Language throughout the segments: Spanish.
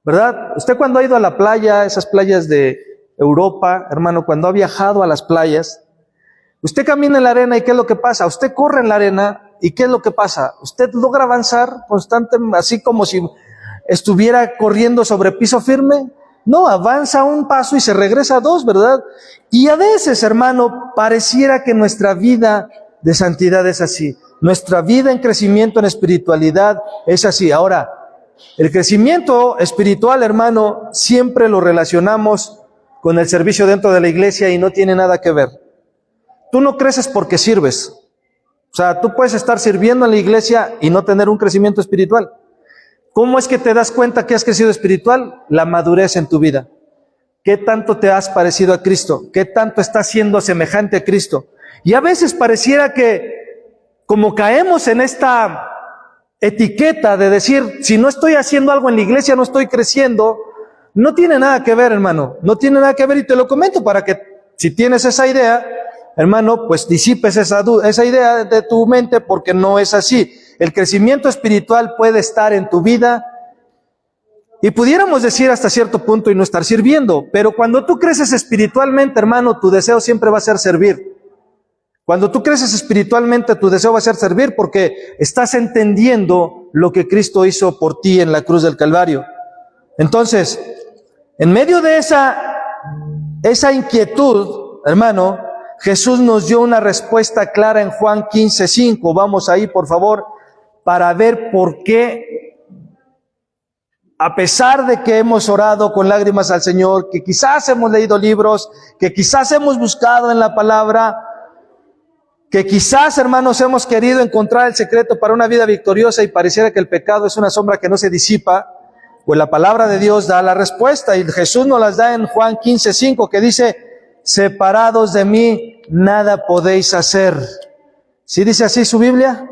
¿verdad? Usted cuando ha ido a la playa, esas playas de Europa, hermano, cuando ha viajado a las playas, usted camina en la arena y ¿qué es lo que pasa? Usted corre en la arena y ¿qué es lo que pasa? Usted logra avanzar constantemente, así como si estuviera corriendo sobre piso firme. No, avanza un paso y se regresa dos, ¿verdad? Y a veces, hermano, pareciera que nuestra vida de santidad es así. Nuestra vida en crecimiento en espiritualidad es así. Ahora, el crecimiento espiritual, hermano, siempre lo relacionamos con el servicio dentro de la iglesia y no tiene nada que ver. Tú no creces porque sirves. O sea, tú puedes estar sirviendo en la iglesia y no tener un crecimiento espiritual. ¿Cómo es que te das cuenta que has crecido espiritual? La madurez en tu vida. ¿Qué tanto te has parecido a Cristo? ¿Qué tanto estás siendo semejante a Cristo? Y a veces pareciera que como caemos en esta etiqueta de decir, si no estoy haciendo algo en la iglesia, no estoy creciendo. No tiene nada que ver, hermano. No tiene nada que ver, y te lo comento para que, si tienes esa idea, hermano, pues disipes esa idea de tu mente, porque no es así. El crecimiento espiritual puede estar en tu vida y pudiéramos decir hasta cierto punto y no estar sirviendo, pero cuando tú creces espiritualmente, hermano, tu deseo siempre va a ser servir. Cuando tú creces espiritualmente, tu deseo va a ser servir porque estás entendiendo lo que Cristo hizo por ti en la cruz del Calvario. Entonces, en medio de esa inquietud, hermano, Jesús nos dio una respuesta clara en Juan 15:5. Vamos ahí, por favor, para ver por qué, a pesar de que hemos orado con lágrimas al Señor, que quizás hemos leído libros, que quizás hemos buscado en la palabra, que quizás, hermanos, hemos querido encontrar el secreto para una vida victoriosa y pareciera que el pecado es una sombra que no se disipa, pues la palabra de Dios da la respuesta y Jesús nos las da en Juan 15:5, que dice, separados de mí, nada podéis hacer. ¿Sí dice así su Biblia?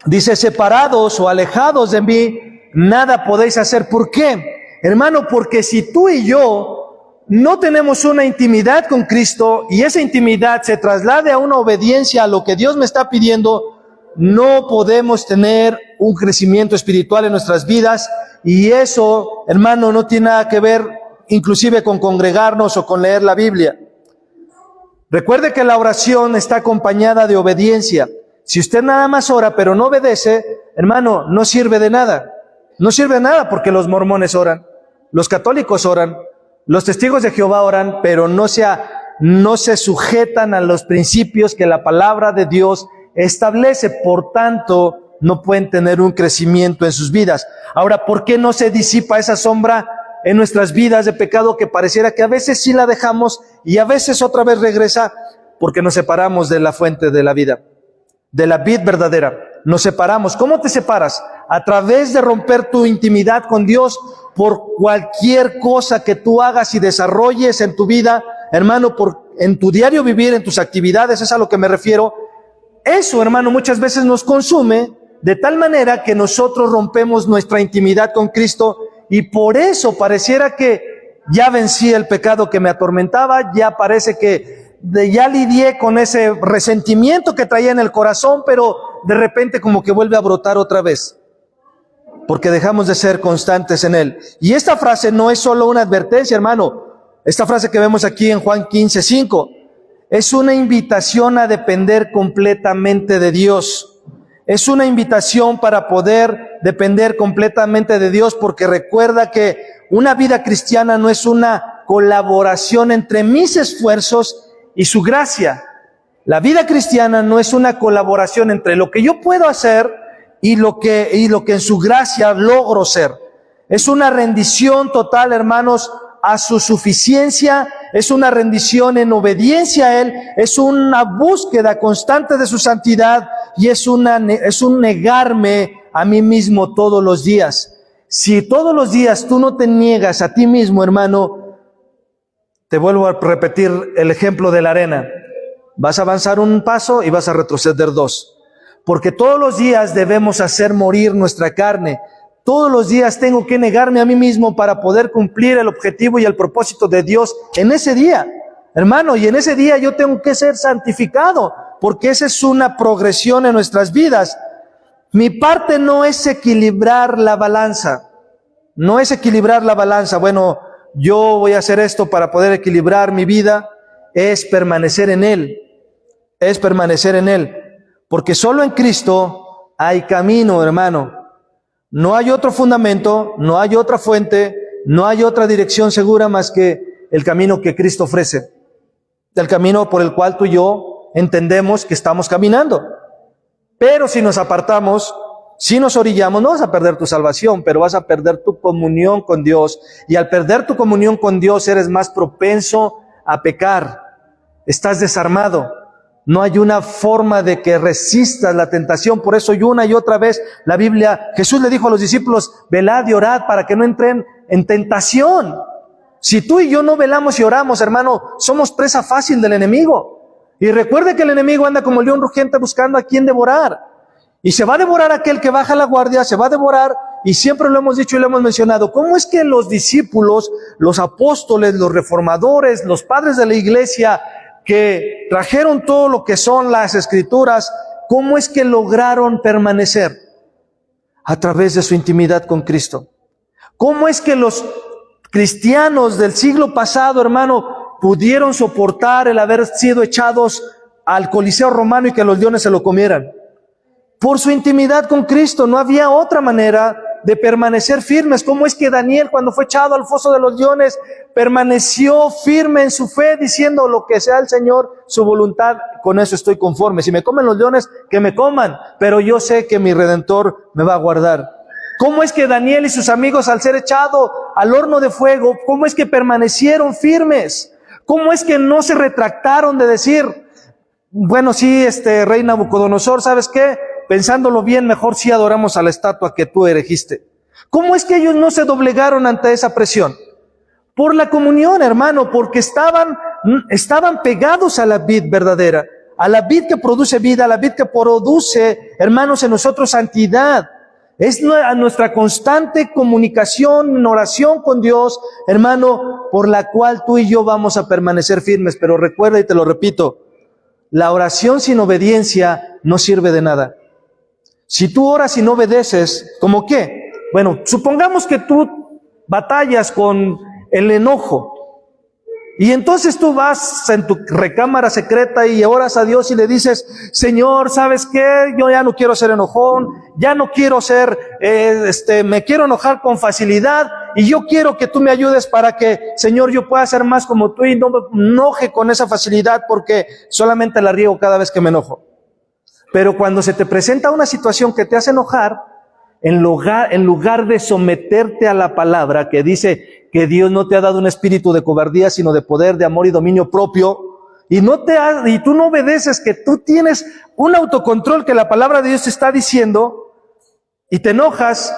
Dice, separados o alejados de mí, nada podéis hacer. ¿Por qué? Hermano, porque si tú y yo no tenemos una intimidad con Cristo y esa intimidad se traslade a una obediencia a lo que Dios me está pidiendo, no podemos tener un crecimiento espiritual en nuestras vidas. Y eso, hermano, no tiene nada que ver inclusive con congregarnos o con leer la Biblia. Recuerde que la oración está acompañada de obediencia. Si usted nada más ora pero no obedece, hermano, no sirve de nada. No sirve de nada porque los mormones oran, los católicos oran, los testigos de Jehová oran, pero no se sujetan a los principios que la palabra de Dios establece. Por tanto, no pueden tener un crecimiento en sus vidas. Ahora, ¿por qué no se disipa esa sombra en nuestras vidas de pecado que pareciera que a veces sí la dejamos y a veces otra vez regresa? Porque nos separamos de la fuente de la vida, de la vid verdadera. Nos separamos. ¿Cómo te separas? A través de romper tu intimidad con Dios por cualquier cosa que tú hagas y desarrolles en tu vida, hermano, en tu diario vivir, en tus actividades, es a lo que me refiero. Eso, hermano, muchas veces nos consume de tal manera que nosotros rompemos nuestra intimidad con Cristo y por eso pareciera que ya vencí el pecado que me atormentaba, ya parece que ya lidié con ese resentimiento que traía en el corazón, pero de repente como que vuelve a brotar otra vez, porque dejamos de ser constantes en él. Y esta frase no es solo una advertencia, hermano. Esta frase que vemos aquí en Juan 15:5 es una invitación a depender completamente de Dios. Es una invitación para poder depender completamente de Dios, porque recuerda que una vida cristiana no es una colaboración entre mis esfuerzos y su gracia. La vida cristiana no es una colaboración entre lo que yo puedo hacer y lo que en su gracia logro ser. Es una rendición total, hermanos, a su suficiencia, es una rendición en obediencia a Él, es una búsqueda constante de su santidad y es un negarme a mí mismo todos los días. Si todos los días tú no te niegas a ti mismo, hermano, te vuelvo a repetir el ejemplo de la arena. Vas a avanzar un paso y vas a retroceder dos. Porque todos los días debemos hacer morir nuestra carne. Todos los días tengo que negarme a mí mismo para poder cumplir el objetivo y el propósito de Dios en ese día. Hermano, y en ese día yo tengo que ser santificado, porque esa es una progresión en nuestras vidas. Mi parte no es equilibrar la balanza. No es equilibrar la balanza. Bueno, yo voy a hacer esto para poder equilibrar mi vida. Es permanecer en Él. Es permanecer en Él. Porque solo en Cristo hay camino, hermano. No hay otro fundamento, no hay otra fuente, no hay otra dirección segura más que el camino que Cristo ofrece. El camino por el cual tú y yo entendemos que estamos caminando. Pero si nos apartamos, si nos orillamos, no vas a perder tu salvación, pero vas a perder tu comunión con Dios. Y al perder tu comunión con Dios, eres más propenso a pecar. Estás desarmado. No hay una forma de que resistas la tentación. Por eso y una y otra vez la Biblia, Jesús le dijo a los discípulos, velad y orad para que no entren en tentación. Si tú y yo no velamos y oramos, hermano, somos presa fácil del enemigo. Y recuerde que el enemigo anda como león rugiente buscando a quien devorar. Y se va a devorar aquel que baja la guardia, se va a devorar, y siempre lo hemos dicho y lo hemos mencionado. ¿Cómo es que los discípulos, los apóstoles, los reformadores, los padres de la iglesia, que trajeron todo lo que son las escrituras, cómo es que lograron permanecer? A través de su intimidad con Cristo. ¿Cómo es que los cristianos del siglo pasado, hermano, pudieron soportar el haber sido echados al Coliseo romano y que los leones se lo comieran? Por su intimidad con Cristo. No había otra manera de permanecer firmes. ¿Cómo es que Daniel, cuando fue echado al foso de los leones, permaneció firme en su fe, diciendo: lo que sea el Señor, su voluntad, con eso estoy conforme? Si me comen los leones, que me coman, pero yo sé que mi Redentor me va a guardar. ¿Cómo es que Daniel y sus amigos, al ser echado al horno de fuego, cómo es que permanecieron firmes? ¿Cómo es que no se retractaron de decir: bueno, sí, rey Nabucodonosor, ¿sabes qué? Pensándolo bien, mejor sí adoramos a la estatua que tú erigiste? ¿Cómo es que ellos no se doblegaron ante esa presión? Por la comunión, hermano, porque estaban pegados a la vid verdadera, a la vid que produce vida, a la vid que produce, hermanos, en nosotros santidad. Es nuestra constante comunicación, en oración con Dios, hermano, por la cual tú y yo vamos a permanecer firmes. Pero recuerda, y te lo repito, la oración sin obediencia no sirve de nada. Si tú oras y no obedeces, ¿cómo qué? Bueno, supongamos que tú batallas con el enojo, y entonces tú vas en tu recámara secreta y oras a Dios y le dices: Señor, ¿sabes qué? Yo ya no quiero ser enojón, ya no quiero ser, me quiero enojar con facilidad, y yo quiero que tú me ayudes para que, Señor, yo pueda ser más como tú y no me enoje con esa facilidad, porque solamente la riego cada vez que me enojo. Pero cuando se te presenta una situación que te hace enojar, en lugar de someterte a la palabra que dice que Dios no te ha dado un espíritu de cobardía, sino de poder, de amor y dominio propio, y tú no obedeces, que tú tienes un autocontrol que la palabra de Dios te está diciendo, y te enojas,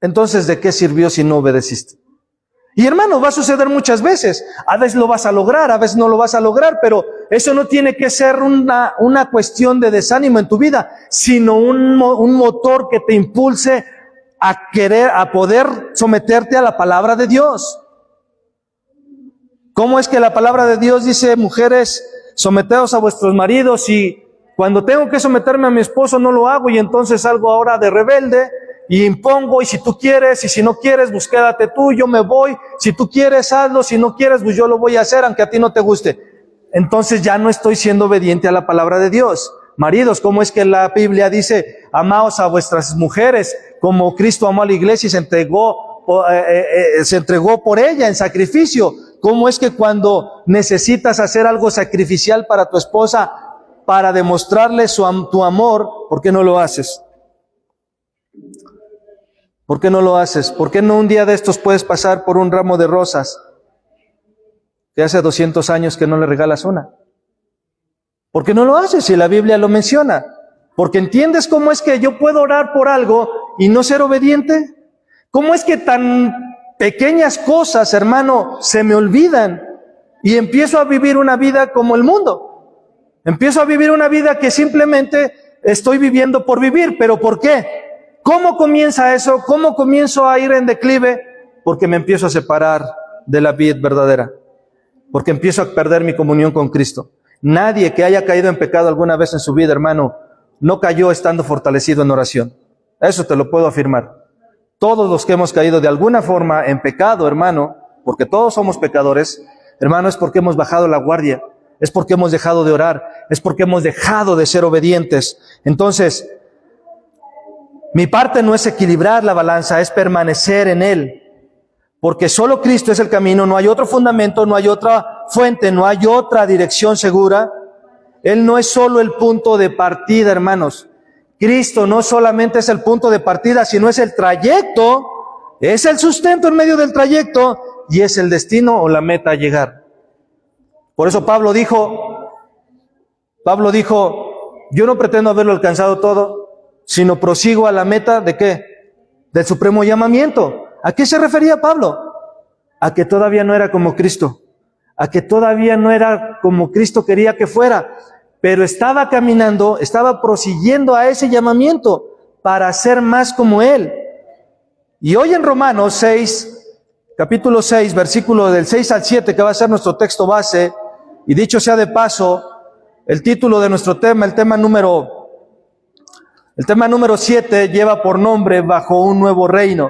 entonces ¿de qué sirvió si no obedeciste? Y hermano, va a suceder muchas veces. A veces lo vas a lograr, a veces no lo vas a lograr, pero eso no tiene que ser una cuestión de desánimo en tu vida, sino un motor que te impulse a poder someterte a la palabra de Dios. ¿Cómo es que la palabra de Dios dice: mujeres, someteos a vuestros maridos? Y cuando tengo que someterme a mi esposo no lo hago, y entonces salgo ahora de rebelde y impongo, y si tú quieres, y si no quieres, pues quédate tú, yo me voy, si tú quieres, hazlo, si no quieres, pues yo lo voy a hacer, aunque a ti no te guste. Entonces ya no estoy siendo obediente a la palabra de Dios. Maridos, ¿cómo es que la Biblia dice: amaos a vuestras mujeres como Cristo amó a la iglesia y se entregó por ella en sacrificio? ¿Cómo es que cuando necesitas hacer algo sacrificial para tu esposa, para demostrarle tu amor, ¿por qué no lo haces? ¿Por qué no lo haces? ¿Por qué no un día de estos puedes pasar por un ramo de rosas que hace 200 años que no le regalas una? ¿Por qué no lo haces si la Biblia lo menciona? ¿Porque entiendes cómo es que yo puedo orar por algo y no ser obediente? ¿Cómo es que tan pequeñas cosas, hermano, se me olvidan y empiezo a vivir una vida como el mundo? Empiezo a vivir una vida que simplemente estoy viviendo por vivir. ¿Pero por qué? ¿Cómo comienza eso? ¿Cómo comienzo a ir en declive? Porque me empiezo a separar de la vid verdadera. Porque empiezo a perder mi comunión con Cristo. Nadie que haya caído en pecado alguna vez en su vida, hermano, no cayó estando fortalecido en oración. Eso te lo puedo afirmar. todos los que hemos caído de alguna forma en pecado, hermano, porque todos somos pecadores, hermano, es porque hemos bajado la guardia, es porque hemos dejado de orar, es porque hemos dejado de ser obedientes. Entonces, mi parte no es equilibrar la balanza, es permanecer en Él. Porque solo Cristo es el camino, no hay otro fundamento, no hay otra fuente, no hay otra dirección segura. Él no es solo el punto de partida, hermanos. Cristo no solamente es el punto de partida, sino es el trayecto, es el sustento en medio del trayecto y es el destino o la meta a llegar. Por eso Pablo dijo, yo no pretendo haberlo alcanzado todo, sino prosigo a la meta ¿de qué? Del supremo llamamiento. ¿A qué se refería Pablo? A que todavía no era como Cristo, a que todavía no era como Cristo quería que fuera, pero estaba caminando, estaba prosiguiendo a ese llamamiento para ser más como Él. Y hoy en Romanos 6, capítulo 6, versículo del 6 al 7, que va a ser nuestro texto base, y dicho sea de paso, el título de nuestro tema, el tema número 7 lleva por nombre Bajo un nuevo reino,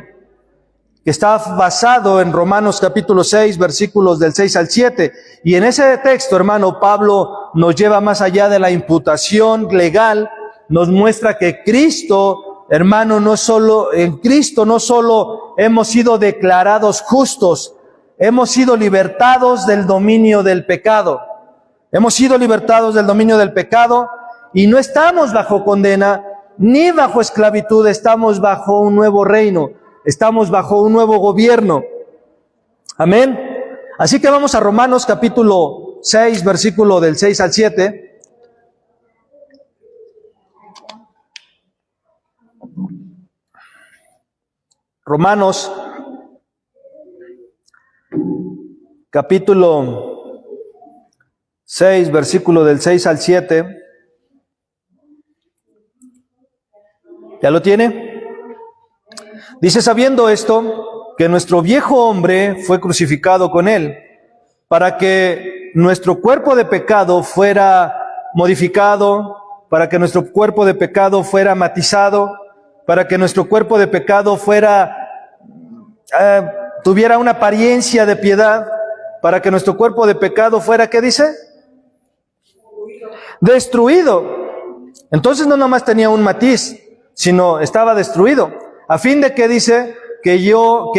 que está basado en Romanos capítulo 6, versículos del 6 al 7. Y en ese texto, hermano, Pablo nos lleva más allá de la imputación legal, nos muestra que Cristo, hermano, en Cristo no solo hemos sido declarados justos, hemos sido libertados del dominio del pecado. Hemos sido libertados del dominio del pecado y no estamos bajo condena ni bajo esclavitud, estamos bajo un nuevo reino. Estamos bajo un nuevo gobierno. Amén. Así que vamos a Romanos capítulo 6, versículo del 6 al 7. Romanos capítulo 6, versículo del 6 al 7. ¿Ya lo tiene? Dice, sabiendo esto, que nuestro viejo hombre fue crucificado con él, para que nuestro cuerpo de pecado fuera modificado, para que nuestro cuerpo de pecado fuera matizado, para que nuestro cuerpo de pecado tuviera una apariencia de piedad, para que nuestro cuerpo de pecado fuera, ¿qué dice? Destruido. Entonces no nomás tenía un matiz, sino estaba destruido. A fin de que dice que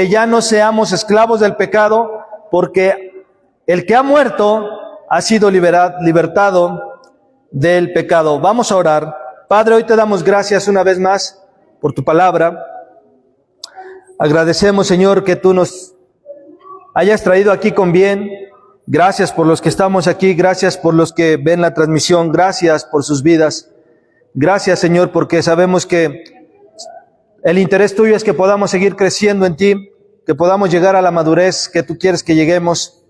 ya no seamos esclavos del pecado, porque el que ha muerto ha sido libertado del pecado. Vamos a orar. Padre, hoy te damos gracias una vez más por tu palabra. Agradecemos, Señor, que tú nos hayas traído aquí con bien. Gracias por los que estamos aquí, gracias por los que ven la transmisión, gracias por sus vidas. Gracias, Señor, porque sabemos que el interés tuyo es que podamos seguir creciendo en ti, que podamos llegar a la madurez que tú quieres que lleguemos,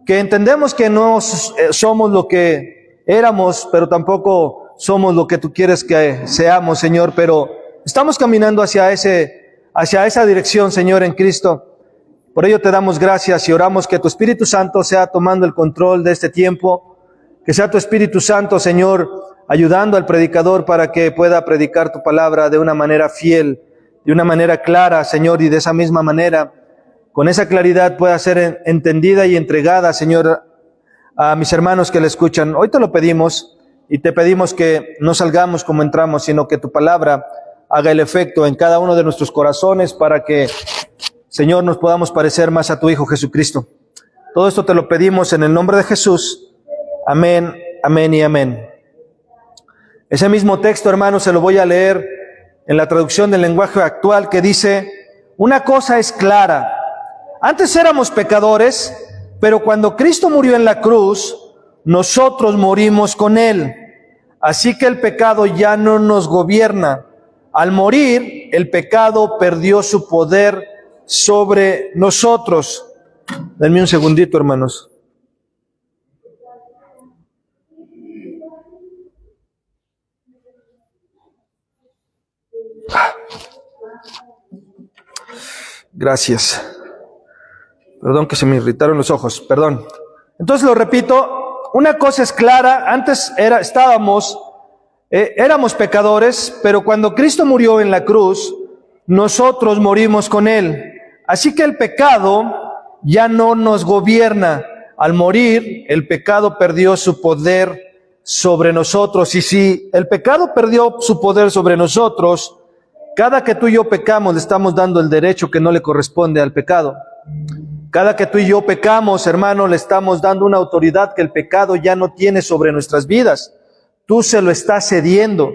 que entendemos que no somos lo que éramos, pero tampoco somos lo que tú quieres que seamos, Señor, pero estamos caminando hacia esa dirección, Señor, en Cristo. Por ello te damos gracias y oramos que tu Espíritu Santo sea tomando el control de este tiempo, que sea tu Espíritu Santo, Señor, ayudando al predicador para que pueda predicar tu palabra de una manera fiel, de una manera clara, Señor, y de esa misma manera, con esa claridad pueda ser entendida y entregada, Señor, a mis hermanos que le escuchan. Hoy te lo pedimos y te pedimos que no salgamos como entramos, sino que tu palabra haga el efecto en cada uno de nuestros corazones para que, Señor, nos podamos parecer más a tu Hijo Jesucristo. Todo esto te lo pedimos en el nombre de Jesús. Amén, amén y amén. Ese mismo texto, hermano, se lo voy a leer en la traducción del lenguaje actual que dice, una cosa es clara, antes éramos pecadores, pero cuando Cristo murió en la cruz, nosotros morimos con Él. Así que el pecado ya no nos gobierna. Al morir, el pecado perdió su poder sobre nosotros. Denme un segundito, hermanos. Gracias. Perdón que se me irritaron los ojos, perdón. Entonces lo repito, una cosa es clara, antes éramos pecadores, pero cuando Cristo murió en la cruz, nosotros morimos con Él. Así que el pecado ya no nos gobierna. Al morir, el pecado perdió su poder sobre nosotros. Y si el pecado perdió su poder sobre nosotros, cada que tú y yo pecamos, le estamos dando el derecho que no le corresponde al pecado. Cada que tú y yo pecamos, hermano, le estamos dando una autoridad que el pecado ya no tiene sobre nuestras vidas. Tú se lo estás cediendo.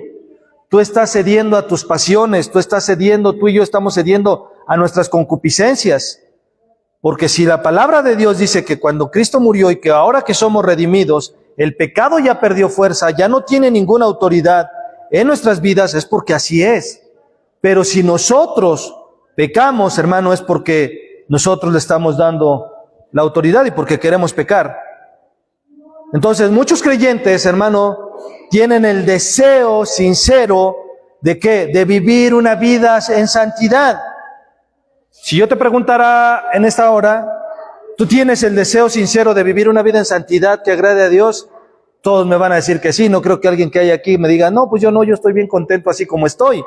Tú estás cediendo a tus pasiones. Tú y yo estamos cediendo a nuestras concupiscencias. Porque si la palabra de Dios dice que cuando Cristo murió y que ahora que somos redimidos, el pecado ya perdió fuerza, ya no tiene ninguna autoridad en nuestras vidas, es porque así es. Pero si nosotros pecamos, hermano, es porque nosotros le estamos dando la autoridad y porque queremos pecar. Entonces, muchos creyentes, hermano, tienen el deseo sincero ¿de qué? De vivir una vida en santidad. Si yo te preguntara en esta hora, ¿tú tienes el deseo sincero de vivir una vida en santidad que agrade a Dios? Todos me van a decir que sí. No creo que alguien que haya aquí me diga, no, pues yo no, yo estoy bien contento así como estoy.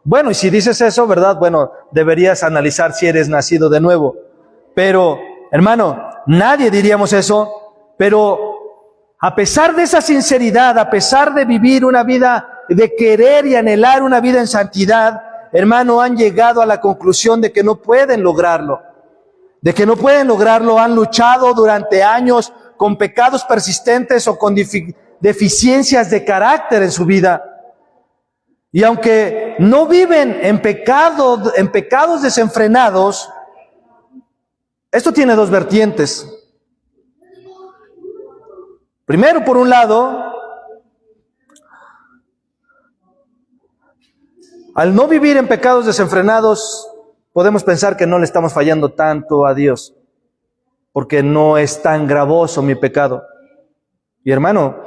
Bueno, y si dices eso, ¿verdad? Bueno, deberías analizar si eres nacido de nuevo. Pero, hermano, nadie diríamos eso, pero a pesar de esa sinceridad, a pesar de vivir una vida, de querer y anhelar una vida en santidad, hermano, han llegado a la conclusión de que no pueden lograrlo. De que no pueden lograrlo, han luchado durante años con pecados persistentes o con deficiencias de carácter en su vida. Y aunque no viven en pecados desenfrenados, esto tiene dos vertientes. Primero, por un lado, al no vivir en pecados desenfrenados, podemos pensar que no le estamos fallando tanto a Dios, porque no es tan gravoso mi pecado. Y hermano,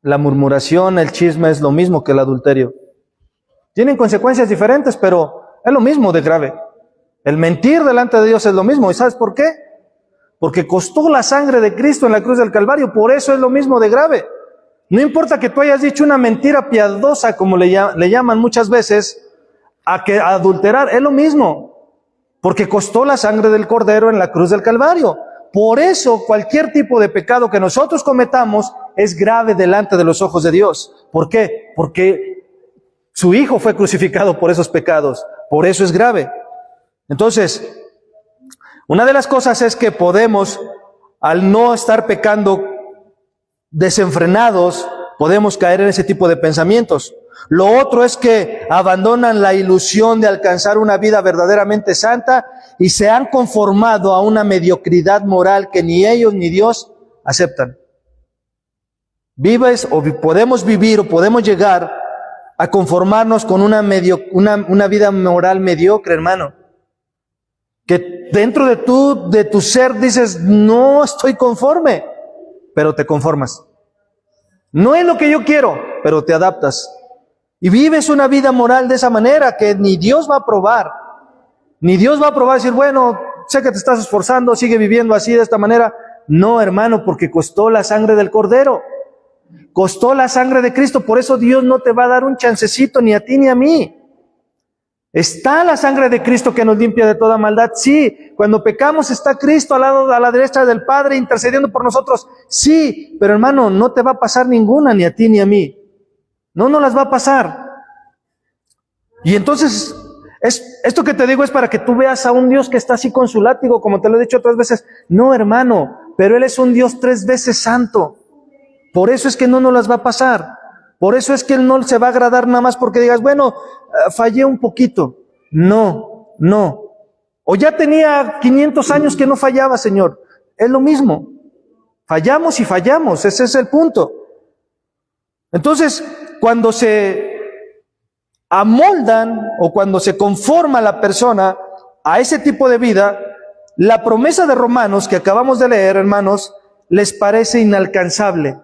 la murmuración, el chisme es lo mismo que el adulterio. Tienen consecuencias diferentes, pero es lo mismo de grave. El mentir delante de Dios es lo mismo. ¿Y sabes por qué? Porque costó la sangre de Cristo en la cruz del Calvario. Por eso es lo mismo de grave. No importa que tú hayas dicho una mentira piadosa, como le llaman muchas veces, a adulterar, es lo mismo. Porque costó la sangre del Cordero en la cruz del Calvario. Por eso cualquier tipo de pecado que nosotros cometamos es grave delante de los ojos de Dios. ¿Por qué? Porque su Hijo fue crucificado por esos pecados. Por eso es grave. Entonces, una de las cosas es que podemos, al no estar pecando desenfrenados, podemos caer en ese tipo de pensamientos. Lo otro es que abandonan la ilusión de alcanzar una vida verdaderamente santa y se han conformado a una mediocridad moral que ni ellos ni Dios aceptan. Vives o podemos vivir o podemos llegar a conformarnos con una vida moral mediocre, hermano. Que dentro de tu ser dices, no estoy conforme, pero te conformas. No es lo que yo quiero, pero te adaptas. Y vives una vida moral de esa manera que ni Dios va a aprobar. Ni Dios va a aprobar decir, bueno, sé que te estás esforzando, sigue viviendo así de esta manera. No, hermano, porque costó la sangre del Cordero. Costó la sangre de Cristo. Por eso Dios no te va a dar un chancecito ni a ti ni a mí. ¿Está la sangre de Cristo que nos limpia de toda maldad? Sí. Cuando pecamos está Cristo al lado, a la derecha del Padre intercediendo por nosotros. Sí. Pero hermano, no te va a pasar ninguna, ni a ti ni a mí. No las va a pasar. Y entonces, esto que te digo es para que tú veas a un Dios que está así con su látigo, como te lo he dicho otras veces. No, hermano, pero Él es un Dios 3 veces santo. Por eso es que no nos las va a pasar. Por eso es que Él no se va a agradar nada más porque digas, bueno, fallé un poquito. No. O ya tenía 500 años que no fallaba, Señor. Es lo mismo. Fallamos y fallamos. Ese es el punto. Entonces, cuando se amoldan o cuando se conforma la persona a ese tipo de vida, la promesa de Romanos que acabamos de leer, hermanos, les parece inalcanzable.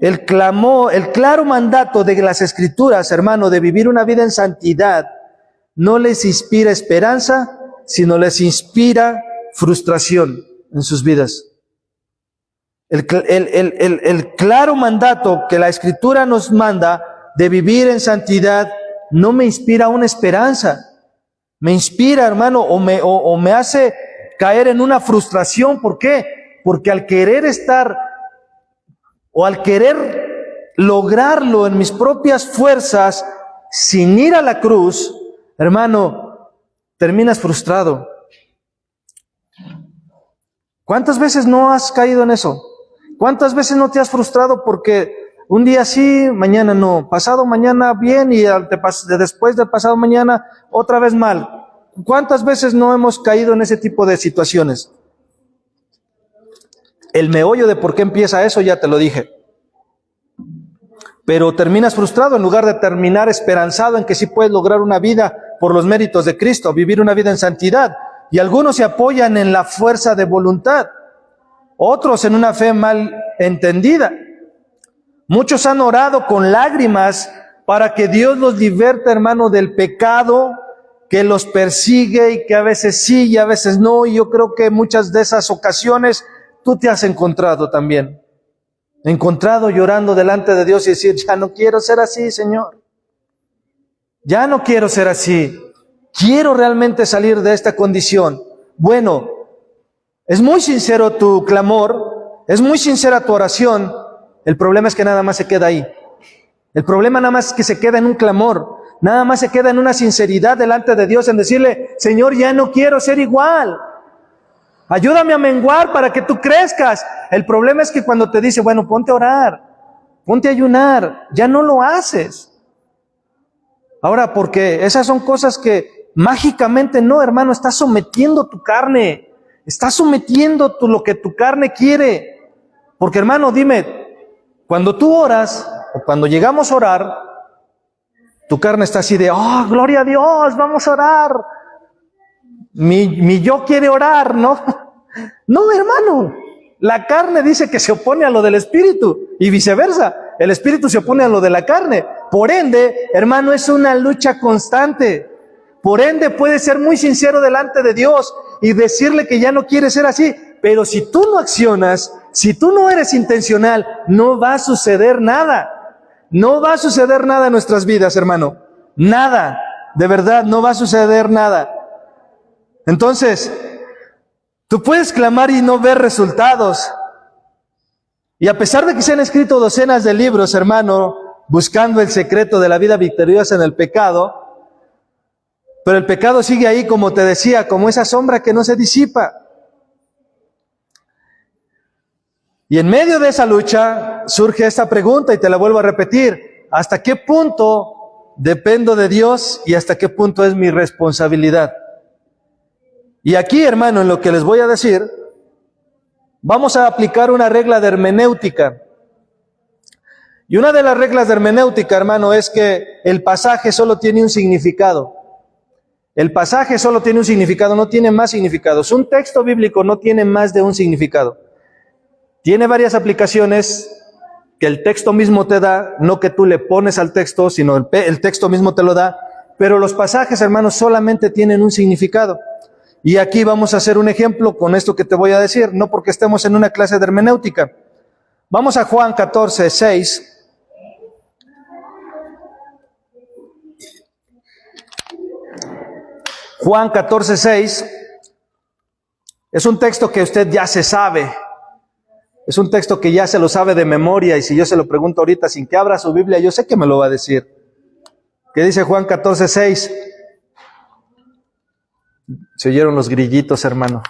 El claro mandato de las Escrituras, hermano, de vivir una vida en santidad, no les inspira esperanza, sino les inspira frustración en sus vidas. El claro mandato que la Escritura nos manda de vivir en santidad no me inspira una esperanza. Me inspira, hermano, o me hace caer en una frustración. ¿Por qué? Porque al querer estar o al querer lograrlo en mis propias fuerzas, sin ir a la cruz, hermano, terminas frustrado. ¿Cuántas veces no has caído en eso? ¿Cuántas veces no te has frustrado porque un día sí, mañana no, pasado mañana bien y después del pasado mañana otra vez mal? ¿Cuántas veces no hemos caído en ese tipo de situaciones? El meollo de por qué empieza eso ya te lo dije. Pero terminas frustrado en lugar de terminar esperanzado en que sí puedes lograr una vida por los méritos de Cristo, vivir una vida en santidad. Y algunos se apoyan en la fuerza de voluntad, otros en una fe mal entendida. Muchos han orado con lágrimas para que Dios los liberte, hermano, del pecado que los persigue y que a veces sí y a veces no. Y yo creo que muchas de esas ocasiones tú te has encontrado también. Encontrado llorando delante de Dios y decir, ya no quiero ser así, Señor. Ya no quiero ser así. Quiero realmente salir de esta condición. Bueno, es muy sincero tu clamor, es muy sincera tu oración. El problema es que nada más se queda ahí. El problema nada más es que se queda en un clamor. Nada más se queda en una sinceridad delante de Dios, en decirle, Señor, ya no quiero ser igual. Ayúdame a menguar para que tú crezcas. El problema es que cuando te dice, bueno, ponte a orar, ponte a ayunar, ya no lo haces. Ahora, porque esas son cosas que mágicamente no, hermano, estás sometiendo tu carne. Estás sometiendo lo que tu carne quiere. Porque, hermano, dime, cuando tú oras, o cuando llegamos a orar, tu carne está así de, oh, gloria a Dios, vamos a orar. Mi yo quiere orar, ¿no? No, hermano. La carne dice que se opone a lo del espíritu y viceversa. El espíritu se opone a lo de la carne. Por ende, hermano, es una lucha constante. Por ende, puedes ser muy sincero delante de Dios y decirle que ya no quieres ser así. Pero si tú no accionas, si tú no eres intencional, no va a suceder nada. No va a suceder nada en nuestras vidas, hermano. Nada. De verdad, no va a suceder nada. Entonces, tú puedes clamar y no ver resultados. Y a pesar de que se han escrito docenas de libros, hermano, buscando el secreto de la vida victoriosa en el pecado, pero el pecado sigue ahí, como te decía, como esa sombra que no se disipa. Y en medio de esa lucha surge esta pregunta y te la vuelvo a repetir. ¿Hasta qué punto dependo de Dios y hasta qué punto es mi responsabilidad? Y aquí, hermano, en lo que les voy a decir, vamos a aplicar una regla de hermenéutica. Y una de las reglas de hermenéutica, hermano, es que el pasaje solo tiene un significado. El pasaje solo tiene un significado, no tiene más significados. Un texto bíblico no tiene más de un significado. Tiene varias aplicaciones que el texto mismo te da, no que tú le pones al texto, sino el texto mismo te lo da. Pero los pasajes, hermanos, solamente tienen un significado. Y aquí vamos a hacer un ejemplo con esto que te voy a decir, no porque estemos en una clase de hermenéutica. Vamos a Juan 14, 6. Juan 14, 6. Es un texto que usted ya se sabe. Es un texto que ya se lo sabe de memoria, y si yo se lo pregunto ahorita sin que abra su Biblia, yo sé que me lo va a decir. ¿Qué dice Juan 14, 6? Se oyeron los grillitos, hermano.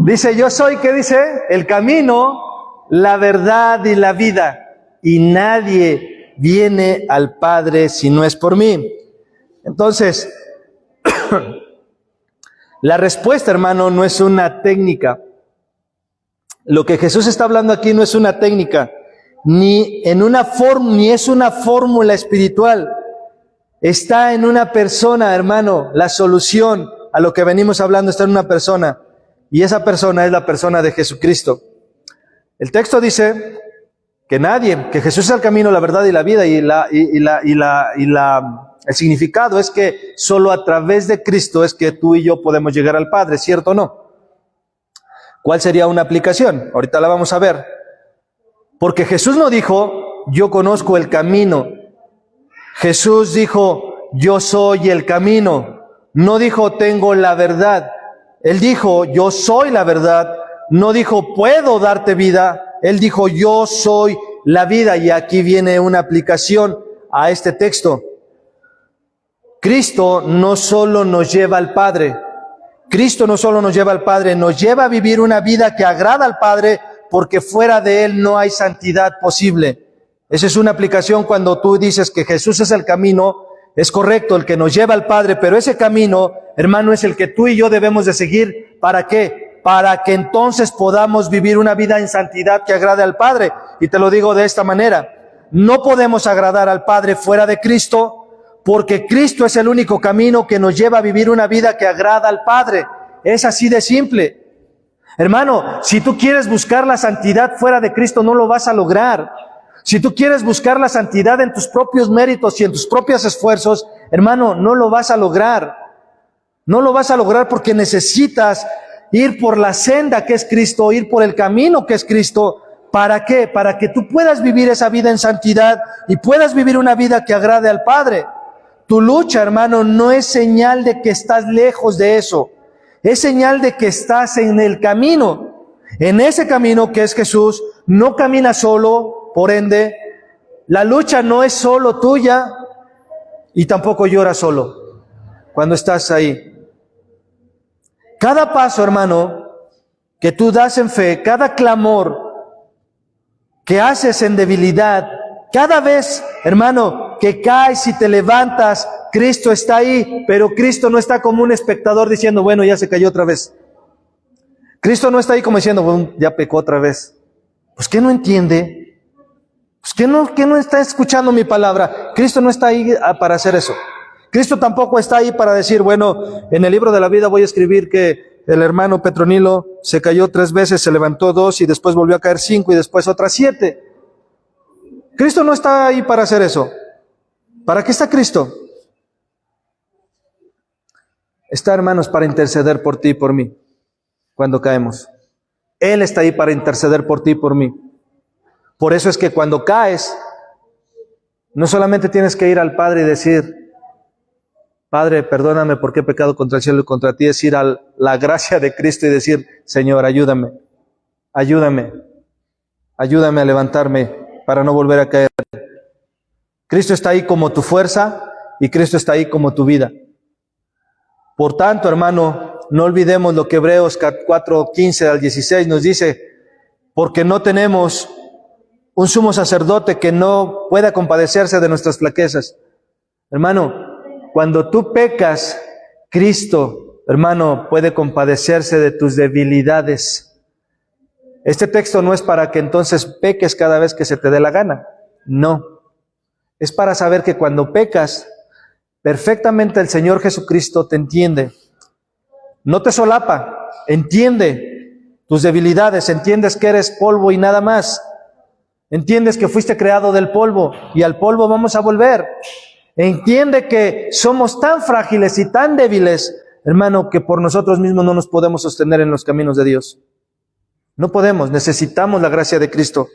Dice, yo soy, ¿qué dice? El camino, la verdad y la vida. Y nadie viene al Padre si no es por mí. Entonces, la respuesta, hermano, no es una técnica. Lo que Jesús está hablando aquí no es una técnica, ni es una fórmula espiritual. Está en una persona, hermano. La solución a lo que venimos hablando está en una persona. Y esa persona es la persona de Jesucristo. El texto dice que Jesús es el camino, la verdad y la vida. El significado es que solo a través de Cristo es que tú y yo podemos llegar al Padre, ¿cierto o no? ¿Cuál sería una aplicación? Ahorita la vamos a ver. Porque Jesús no dijo, yo conozco el camino. Jesús dijo, yo soy el camino. No dijo, tengo la verdad. Él dijo, yo soy la verdad. No dijo, puedo darte vida. Él dijo, yo soy la vida. Y aquí viene una aplicación a este texto. Cristo no solo nos lleva al Padre. Cristo no solo nos lleva al Padre, nos lleva a vivir una vida que agrada al Padre, porque fuera de Él no hay santidad posible. Esa es una aplicación cuando tú dices que Jesús es el camino. Es correcto, el que nos lleva al Padre, pero ese camino, hermano, es el que tú y yo debemos de seguir. ¿Para qué? Para que entonces podamos vivir una vida en santidad que agrade al Padre. Y te lo digo de esta manera, no podemos agradar al Padre fuera de Cristo, porque Cristo es el único camino que nos lleva a vivir una vida que agrada al Padre. Es así de simple. Hermano, si tú quieres buscar la santidad fuera de Cristo, no lo vas a lograr. Si tú quieres buscar la santidad en tus propios méritos y en tus propios esfuerzos, hermano, no lo vas a lograr. No lo vas a lograr porque necesitas ir por la senda que es Cristo, ir por el camino que es Cristo. ¿Para qué? Para que tú puedas vivir esa vida en santidad y puedas vivir una vida que agrade al Padre. Tu lucha, hermano, no es señal de que estás lejos de eso. Es señal de que estás en el camino. En ese camino que es Jesús, no caminas solo, por ende, la lucha no es solo tuya y tampoco lloras solo cuando estás ahí. Cada paso, hermano, que tú das en fe, cada clamor que haces en debilidad, cada vez, hermano, que caes y te levantas, Cristo está ahí, pero Cristo no está como un espectador diciendo, bueno, ya se cayó otra vez. Cristo no está ahí como diciendo, bueno, ya pecó otra vez. Pues, ¿qué no entiende? Pues, ¿qué no está escuchando mi palabra? Cristo no está ahí para hacer eso. Cristo tampoco está ahí para decir, bueno, en el libro de la vida voy a escribir que el hermano Petronilo se cayó 3 veces, se levantó 2 y después volvió a caer 5 y después otras 7. Cristo no está ahí para hacer eso. ¿Para qué está Cristo? Está, hermanos, para interceder por ti y por mí cuando caemos. Él está ahí para interceder por ti y por mí. Por eso es que cuando caes, no solamente tienes que ir al Padre y decir, Padre, perdóname porque he pecado contra el cielo y contra ti, es ir a la gracia de Cristo y decir, Señor, ayúdame, ayúdame, ayúdame a levantarme para no volver a caer. Cristo está ahí como tu fuerza y Cristo está ahí como tu vida. Por tanto, hermano, no olvidemos lo que Hebreos 4:15 al 16 nos dice, porque no tenemos un sumo sacerdote que no pueda compadecerse de nuestras flaquezas. Hermano, cuando tú pecas, Cristo, hermano, puede compadecerse de tus debilidades. Este texto no es para que entonces peques cada vez que se te dé la gana. No. Es para saber que cuando pecas, perfectamente el Señor Jesucristo te entiende. No te solapa, entiende tus debilidades, entiendes que eres polvo y nada más. Entiendes que fuiste creado del polvo y al polvo vamos a volver. Entiende que somos tan frágiles y tan débiles, hermano, que por nosotros mismos no nos podemos sostener en los caminos de Dios. No podemos, necesitamos la gracia de Cristo.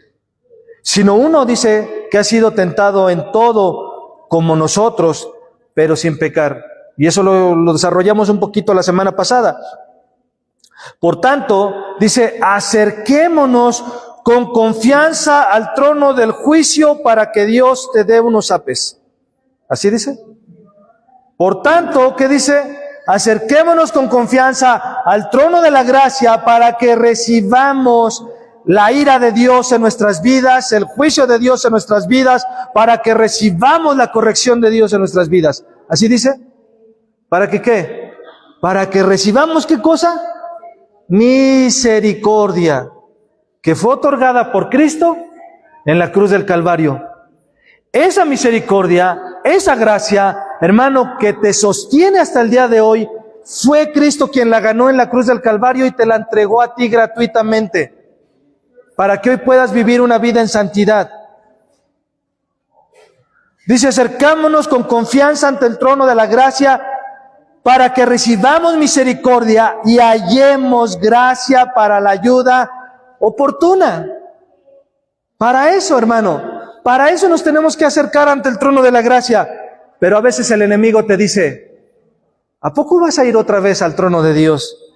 Sino uno dice que ha sido tentado en todo como nosotros, pero sin pecar. Y eso lo desarrollamos un poquito la semana pasada. Por tanto, dice, acerquémonos con confianza al trono del juicio para que Dios te dé unos apes. ¿Así dice? Por tanto, ¿qué dice? Acerquémonos con confianza al trono de la gracia para que recibamos la ira de Dios en nuestras vidas, el juicio de Dios en nuestras vidas, para que recibamos la corrección de Dios en nuestras vidas. ¿Así dice? ¿Para que qué? Para que recibamos, ¿qué cosa? Misericordia, que fue otorgada por Cristo en la cruz del Calvario. Esa misericordia, esa gracia, hermano, que te sostiene hasta el día de hoy, fue Cristo quien la ganó en la cruz del Calvario y te la entregó a ti gratuitamente, para que hoy puedas vivir una vida en santidad. Dice, acercámonos con confianza ante el trono de la gracia, para que recibamos misericordia y hallemos gracia para la ayuda oportuna. Para eso, hermano, Para eso nos tenemos que acercar ante el trono de la gracia. Pero a veces el enemigo te dice, ¿a poco vas a ir otra vez al trono de Dios?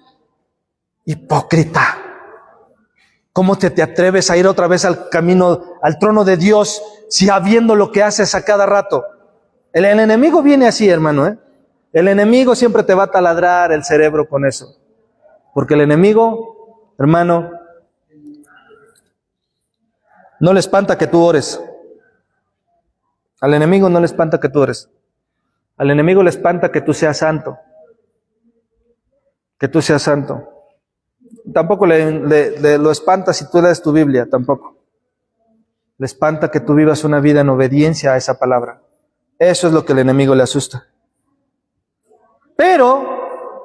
Hipócrita. ¿Cómo te atreves a ir otra vez al camino, al trono de Dios, si habiendo lo que haces a cada rato? El enemigo viene así, hermano, ¿eh? El enemigo siempre te va a taladrar el cerebro con eso. Porque el enemigo, hermano, no le espanta que tú ores. Al enemigo no le espanta que tú ores. Al enemigo le espanta que tú seas santo. Que tú seas santo. Tampoco lo espanta si tú lees tu Biblia, tampoco. Le espanta que tú vivas una vida en obediencia a esa palabra. Eso es lo que el enemigo le asusta. Pero,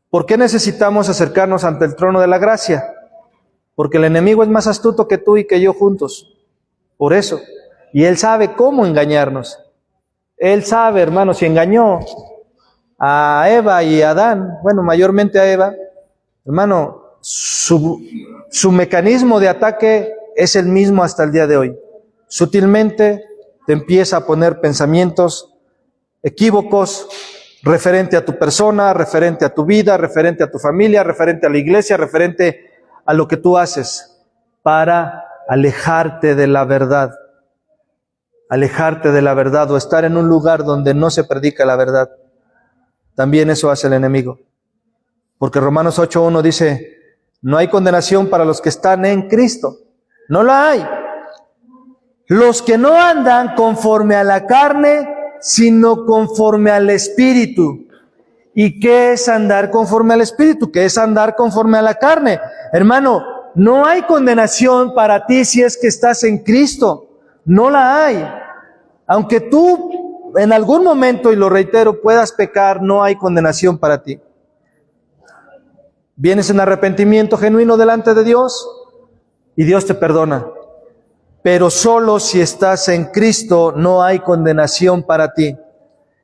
¿por qué necesitamos acercarnos ante el trono de la gracia? Porque el enemigo es más astuto que tú y que yo juntos. Por eso. Y él sabe cómo engañarnos. Él sabe, hermano, si engañó a Eva y a Adán, bueno, mayormente a Eva, hermano, su mecanismo de ataque es el mismo hasta el día de hoy. Sutilmente te empieza a poner pensamientos equívocos referente a tu persona, referente a tu vida, referente a tu familia, referente a la iglesia, referente a lo que tú haces, para alejarte de la verdad. Alejarte de la verdad o estar en un lugar donde no se predica la verdad. También eso hace el enemigo. Porque Romanos 8:1 dice, no hay condenación para los que están en Cristo. No la hay. Los que no andan conforme a la carne, sino conforme al Espíritu. ¿Y qué es andar conforme al Espíritu? ¿Qué es andar conforme a la carne? Hermano, no hay condenación para ti si es que estás en Cristo. No la hay. Aunque tú en algún momento, y lo reitero, puedas pecar, no hay condenación para ti. Vienes en arrepentimiento genuino delante de Dios y Dios te perdona. Pero solo si estás en Cristo no hay condenación para ti.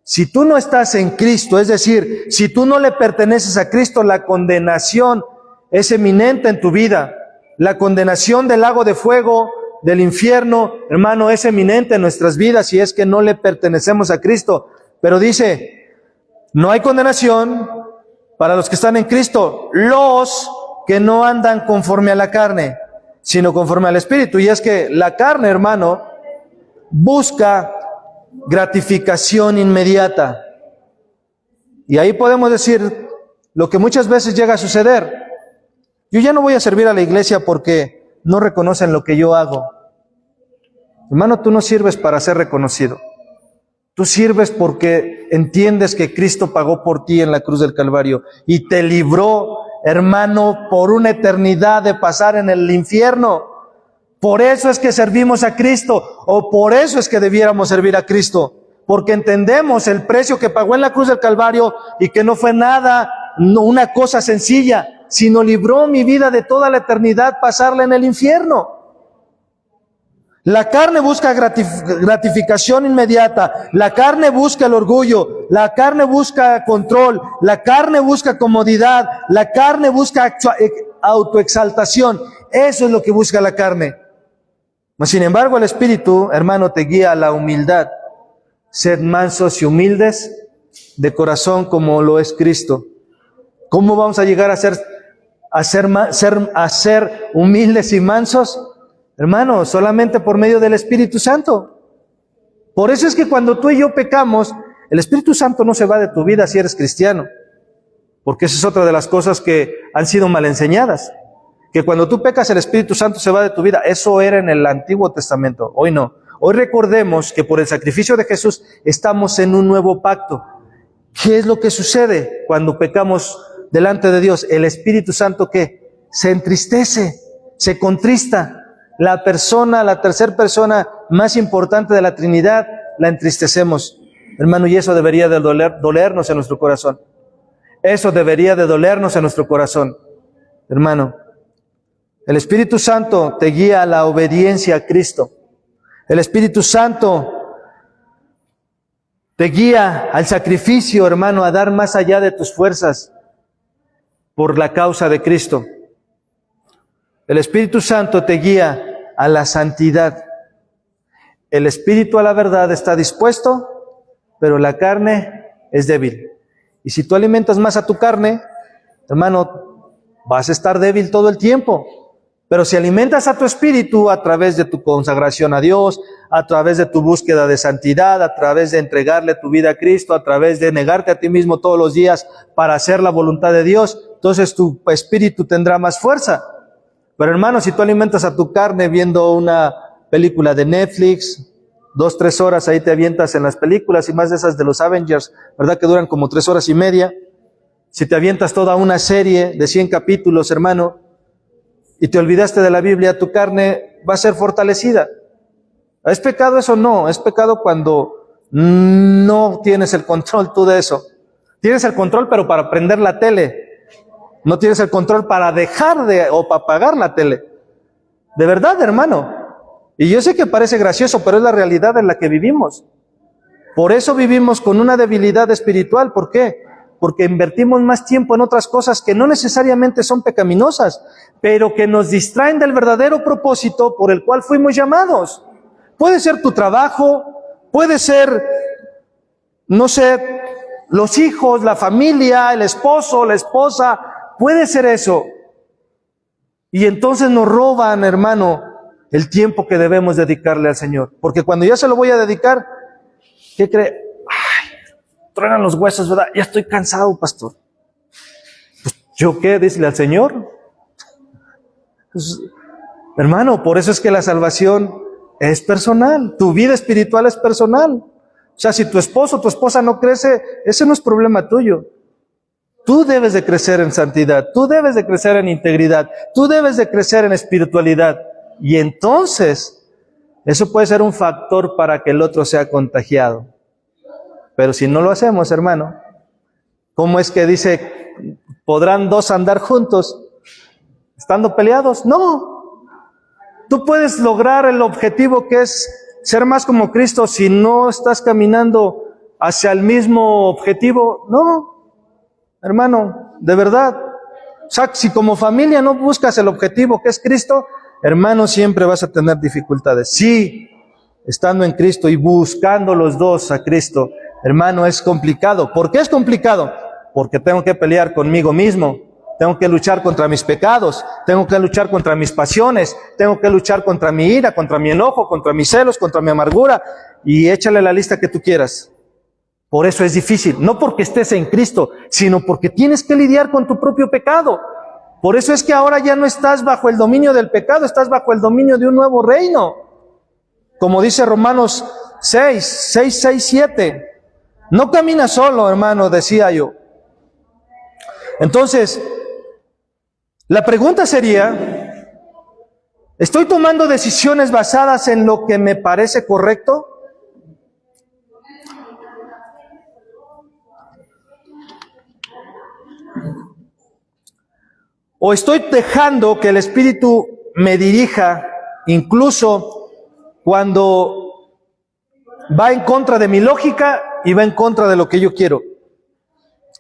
Si tú no estás en Cristo, es decir, si tú no le perteneces a Cristo, la condenación es eminente en tu vida. La condenación del lago de fuego, del infierno, hermano, es eminente en nuestras vidas si es que no le pertenecemos a Cristo. Pero dice, no hay condenación para los que están en Cristo, los que no andan conforme a la carne, sino conforme al Espíritu. Y es que la carne, hermano, busca gratificación inmediata. Y ahí podemos decir lo que muchas veces llega a suceder. Yo ya no voy a servir a la iglesia porque no reconocen lo que yo hago. Hermano, tú no sirves para ser reconocido. Tú sirves porque entiendes que Cristo pagó por ti en la cruz del Calvario y te libró, hermano, por una eternidad de pasar en el infierno. Por eso es que servimos a Cristo, o por eso es que debiéramos servir a Cristo, porque entendemos el precio que pagó en la cruz del Calvario y que no fue nada, no una cosa sencilla, sino libró mi vida de toda la eternidad pasarla en el infierno. La carne busca gratificación inmediata, la carne busca el orgullo, la carne busca control, la carne busca comodidad, la carne busca autoexaltación. Eso es lo que busca la carne. Sin embargo, el Espíritu, hermano, te guía a la humildad. Sed mansos y humildes de corazón como lo es Cristo. ¿Cómo vamos a llegar a ser humildes y mansos? Hermano, solamente por medio del Espíritu Santo. Por eso es que cuando tú y yo pecamos, el Espíritu Santo no se va de tu vida si eres cristiano. Porque esa es otra de las cosas que han sido mal enseñadas. Que cuando tú pecas, el Espíritu Santo se va de tu vida. Eso era en el Antiguo Testamento. Hoy no. Hoy recordemos que por el sacrificio de Jesús estamos en un nuevo pacto. ¿Qué es lo que sucede cuando pecamos delante de Dios? El Espíritu Santo, ¿qué? Se entristece, se contrista. La tercera persona más importante de la Trinidad, la entristecemos. Hermano, y eso debería de dolernos en nuestro corazón. Eso debería de dolernos en nuestro corazón. Hermano, el Espíritu Santo te guía a la obediencia a Cristo. El Espíritu Santo te guía al sacrificio, hermano, a dar más allá de tus fuerzas por la causa de Cristo. El Espíritu Santo te guía a la santidad. El espíritu a la verdad está dispuesto, pero la carne es débil. Y si tú alimentas más a tu carne, hermano, vas a estar débil todo el tiempo. Pero si alimentas a tu espíritu a través de tu consagración a Dios, a través de tu búsqueda de santidad, a través de entregarle tu vida a Cristo, a través de negarte a ti mismo todos los días para hacer la voluntad de Dios, entonces tu espíritu tendrá más fuerza. Pero hermano, si tú alimentas a tu carne viendo una película de Netflix, 2-3 horas ahí te avientas en las películas, y más de esas de los Avengers, ¿verdad? Que duran como 3 horas y media. Si te avientas toda una serie de 100 capítulos, hermano, y te olvidaste de la Biblia, tu carne va a ser fortalecida. ¿Es pecado eso? No, es pecado cuando no tienes el control tú de eso. Tienes el control, pero para prender la tele. No tienes el control para dejar de o para apagar la tele. De verdad, hermano. Y yo sé que parece gracioso, pero es la realidad en la que vivimos. Por eso vivimos con una debilidad espiritual. ¿Por qué? Porque invertimos más tiempo en otras cosas que no necesariamente son pecaminosas, pero que nos distraen del verdadero propósito por el cual fuimos llamados. Puede ser tu trabajo, puede ser, no sé, los hijos, la familia, el esposo, la esposa, puede ser eso. Y entonces nos roban, hermano, el tiempo que debemos dedicarle al Señor. Porque cuando ya se lo voy a dedicar, ¿qué cree? Truenan los huesos, ¿verdad? Ya estoy cansado, pastor. Pues, ¿yo qué? Dísele al Señor. Pues, hermano, por eso es que la salvación es personal. Tu vida espiritual es personal. O sea, si tu esposo o tu esposa no crece, ese no es problema tuyo. Tú debes de crecer en santidad, tú debes de crecer en integridad, tú debes de crecer en espiritualidad. Y entonces, eso puede ser un factor para que el otro sea contagiado. Pero si no lo hacemos, hermano, ¿cómo es que dice, podrán dos andar juntos estando peleados? No. Tú puedes lograr el objetivo que es ser más como Cristo si no estás caminando hacia el mismo objetivo. No, hermano, de verdad. O sea, si como familia no buscas el objetivo que es Cristo, hermano, siempre vas a tener dificultades. Sí, estando en Cristo y buscando los dos a Cristo, hermano, es complicado. ¿Por qué es complicado? Porque tengo que pelear conmigo mismo, tengo que luchar contra mis pecados, tengo que luchar contra mis pasiones, tengo que luchar contra mi ira, contra mi enojo, contra mis celos, contra mi amargura, y échale la lista que tú quieras. Por eso es difícil, no porque estés en Cristo, sino porque tienes que lidiar con tu propio pecado. Por eso es que ahora ya no estás bajo el dominio del pecado, estás bajo el dominio de un nuevo reino. Como dice Romanos 6:7. No camina solo, hermano, decía yo. Entonces, la pregunta sería, ¿estoy tomando decisiones basadas en lo que me parece correcto? ¿O estoy dejando que el Espíritu me dirija incluso cuando va en contra de mi lógica y va en contra de lo que yo quiero?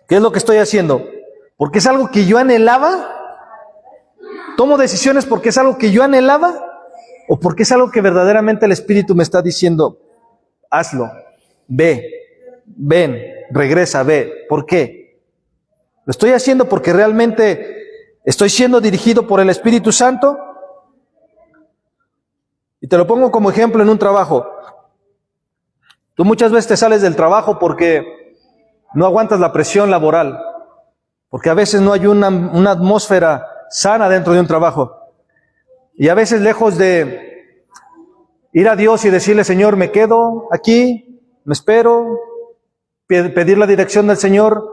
¿Qué es lo que estoy haciendo? ¿Porque es algo que yo anhelaba? ¿Tomo decisiones porque es algo que yo anhelaba? ¿O porque es algo que verdaderamente el Espíritu me está diciendo, hazlo, ve, ven, regresa, ve? ¿Por qué? ¿Lo estoy haciendo porque realmente estoy siendo dirigido por el Espíritu Santo? Y te lo pongo como ejemplo en un trabajo. Tú muchas veces te sales del trabajo porque no aguantas la presión laboral, porque a veces no hay una atmósfera sana dentro de un trabajo. Y a veces, lejos de ir a Dios y decirle, Señor, me quedo aquí, me espero, pedir la dirección del Señor,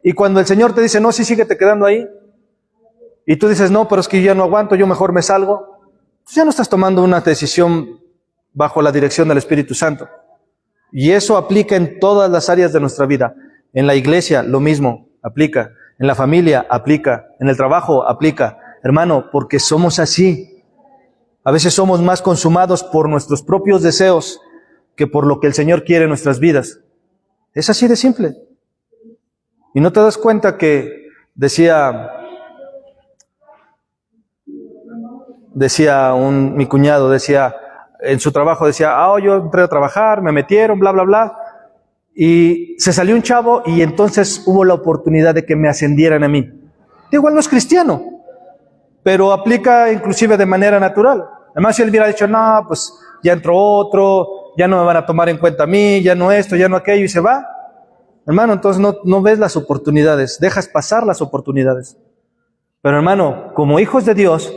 y cuando el Señor te dice, no, sí, síguete quedando ahí, y tú dices, no, pero es que yo ya no aguanto, yo mejor me salgo, pues ya no estás tomando una decisión bajo la dirección del Espíritu Santo. Y eso aplica en todas las áreas de nuestra vida. En la iglesia, lo mismo, aplica. En la familia, aplica. En el trabajo, aplica. Hermano, porque somos así. A veces somos más consumados por nuestros propios deseos que por lo que el Señor quiere en nuestras vidas. Es así de simple. Y no te das cuenta que decía mi cuñado, decía, en su trabajo decía, yo entré a trabajar, me metieron, bla, bla, bla. Y se salió un chavo y entonces hubo la oportunidad de que me ascendieran a mí. Igual no es cristiano, pero aplica inclusive de manera natural. Además, si él hubiera dicho, no, pues ya entró otro, ya no me van a tomar en cuenta a mí, ya no esto, ya no aquello, y se va. Hermano, entonces no ves las oportunidades, dejas pasar las oportunidades. Pero hermano, como hijos de Dios,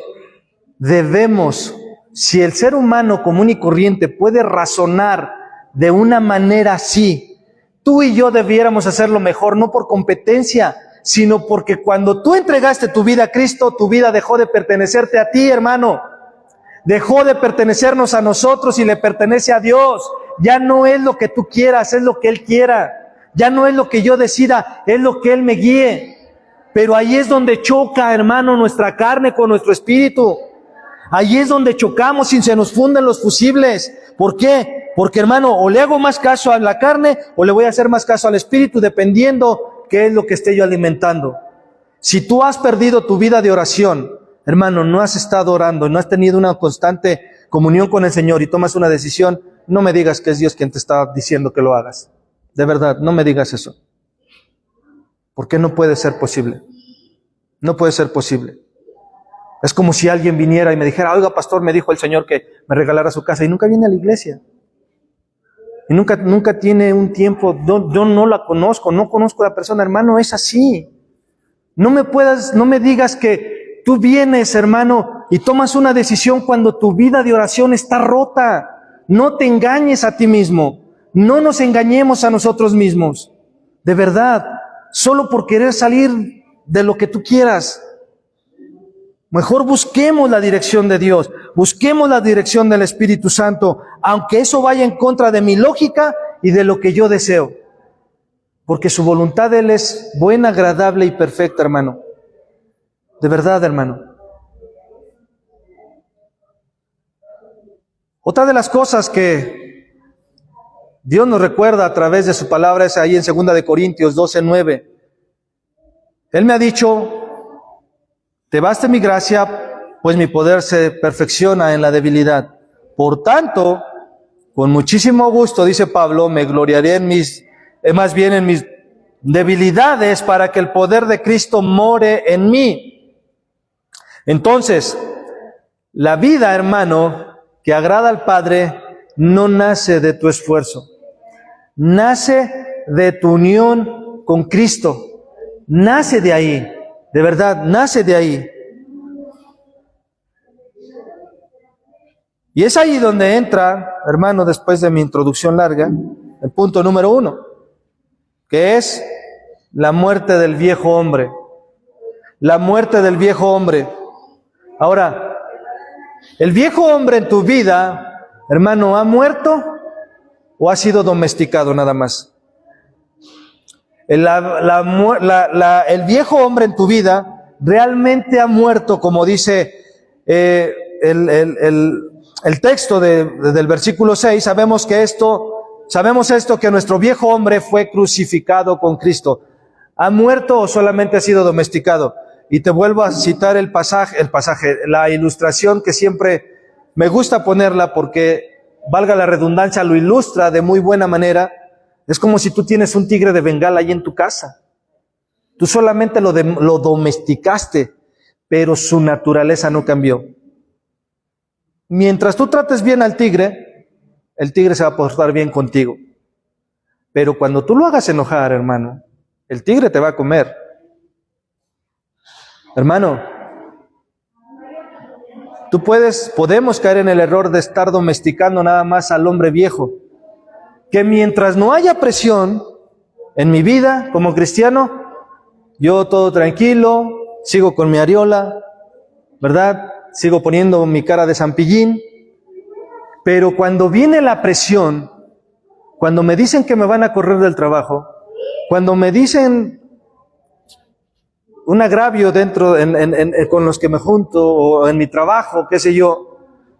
debemos, si el ser humano común y corriente puede razonar de una manera así, tú y yo debiéramos hacerlo mejor, no por competencia, sino porque cuando tú entregaste tu vida a Cristo, tu vida dejó de pertenecerte a ti, hermano. Dejó de pertenecernos a nosotros y le pertenece a Dios. Ya no es lo que tú quieras, es lo que Él quiera. Ya no es lo que yo decida, es lo que Él me guíe. Pero ahí es donde choca, hermano, nuestra carne con nuestro espíritu. Ahí es donde chocamos y se nos funden los fusibles. ¿Por qué? Porque, hermano, o le hago más caso a la carne o le voy a hacer más caso al espíritu, dependiendo qué es lo que esté yo alimentando. Si tú has perdido tu vida de oración, hermano, no has estado orando, no has tenido una constante comunión con el Señor y tomas una decisión, no me digas que es Dios quien te está diciendo que lo hagas. De verdad, no me digas eso. Porque no puede ser posible. No puede ser posible. Es como si alguien viniera y me dijera, oiga, pastor, me dijo el Señor que me regalara su casa y nunca viene a la iglesia. Y nunca tiene un tiempo, yo no la conozco, no conozco a la persona, hermano, es así. No me digas que tú vienes, hermano, y tomas una decisión cuando tu vida de oración está rota. No te engañes a ti mismo. No nos engañemos a nosotros mismos. De verdad, solo por querer salir de lo que tú quieras. Mejor busquemos la dirección de Dios, busquemos la dirección del Espíritu Santo, aunque eso vaya en contra de mi lógica y de lo que yo deseo. Porque su voluntad de Él es buena, agradable y perfecta, hermano. De verdad, hermano. Otra de las cosas que Dios nos recuerda a través de su palabra es ahí en 2 de Corintios 12:9. Él me ha dicho, te baste mi gracia, pues mi poder se perfecciona en la debilidad. Por tanto, con muchísimo gusto, dice Pablo, me gloriaré en mis debilidades para que el poder de Cristo more en mí. Entonces, la vida, hermano, que agrada al Padre, no nace de tu esfuerzo. Nace de tu unión con Cristo. Nace de ahí. De verdad, nace de ahí. Y es ahí donde entra, hermano, después de mi introducción larga, el punto número 1, que es la muerte del viejo hombre. La muerte del viejo hombre. Ahora, ¿el viejo hombre en tu vida, hermano, ha muerto o ha sido domesticado nada más? El viejo hombre en tu vida realmente ha muerto, como dice el texto del versículo 6. Sabemos esto, que nuestro viejo hombre fue crucificado con Cristo. ¿Ha muerto o solamente ha sido domesticado? Y te vuelvo a citar el pasaje, la ilustración que siempre me gusta ponerla porque, valga la redundancia, lo ilustra de muy buena manera. Es como si tú tienes un tigre de Bengala ahí en tu casa. Tú solamente lo domesticaste, pero su naturaleza no cambió. Mientras tú trates bien al tigre, el tigre se va a portar bien contigo. Pero cuando tú lo hagas enojar, hermano, el tigre te va a comer. Hermano, podemos caer en el error de estar domesticando nada más al hombre viejo. Que mientras no haya presión en mi vida como cristiano, yo todo tranquilo, sigo con mi areola, ¿verdad? Sigo poniendo mi cara de zampillín. Pero cuando viene la presión, cuando me dicen que me van a correr del trabajo, cuando me dicen un agravio con los que me junto o en mi trabajo, qué sé yo,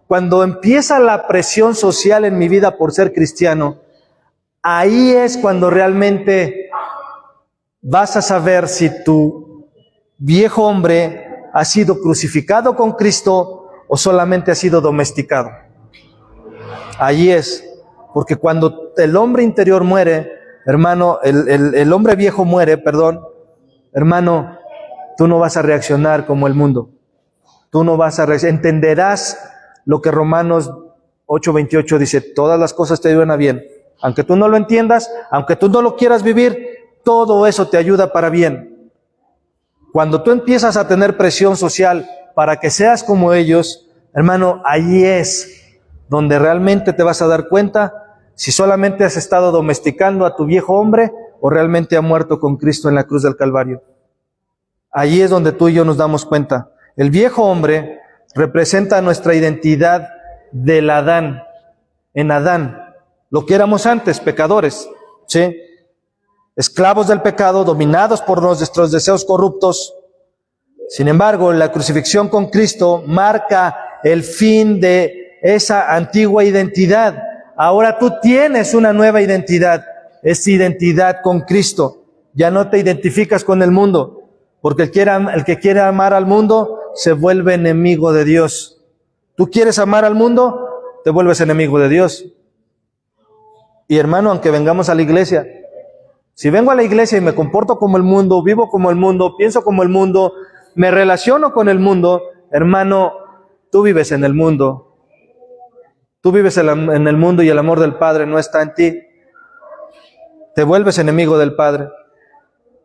cuando empieza la presión social en mi vida por ser cristiano, ahí es cuando realmente vas a saber si tu viejo hombre ha sido crucificado con Cristo o solamente ha sido domesticado. Allí es. Porque cuando el hombre interior muere, hermano, el hombre viejo muere, perdón, hermano, tú no vas a reaccionar como el mundo. Tú no vas a reaccionar. Entenderás lo que Romanos 8:28 dice, todas las cosas te ayudan a bien. Aunque tú no lo entiendas, aunque tú no lo quieras vivir, todo eso te ayuda para bien. Cuando tú empiezas a tener presión social para que seas como ellos, hermano, allí es donde realmente te vas a dar cuenta si solamente has estado domesticando a tu viejo hombre o realmente ha muerto con Cristo en la cruz del Calvario. Allí es donde tú y yo nos damos cuenta. El viejo hombre representa nuestra identidad del Adán, en Adán, lo que éramos antes, pecadores, ¿sí? Esclavos del pecado, dominados por nuestros deseos corruptos. Sin embargo, la crucifixión con Cristo marca el fin de esa antigua identidad. Ahora tú tienes una nueva identidad, es identidad con Cristo. Ya no te identificas con el mundo, porque el que quiere amar al mundo se vuelve enemigo de Dios. Tú quieres amar al mundo, te vuelves enemigo de Dios. Y hermano, aunque vengamos a la iglesia, si vengo a la iglesia y me comporto como el mundo, vivo como el mundo, pienso como el mundo, me relaciono con el mundo, hermano, tú vives en el mundo. Tú vives en el mundo y el amor del Padre no está en ti. Te vuelves enemigo del Padre.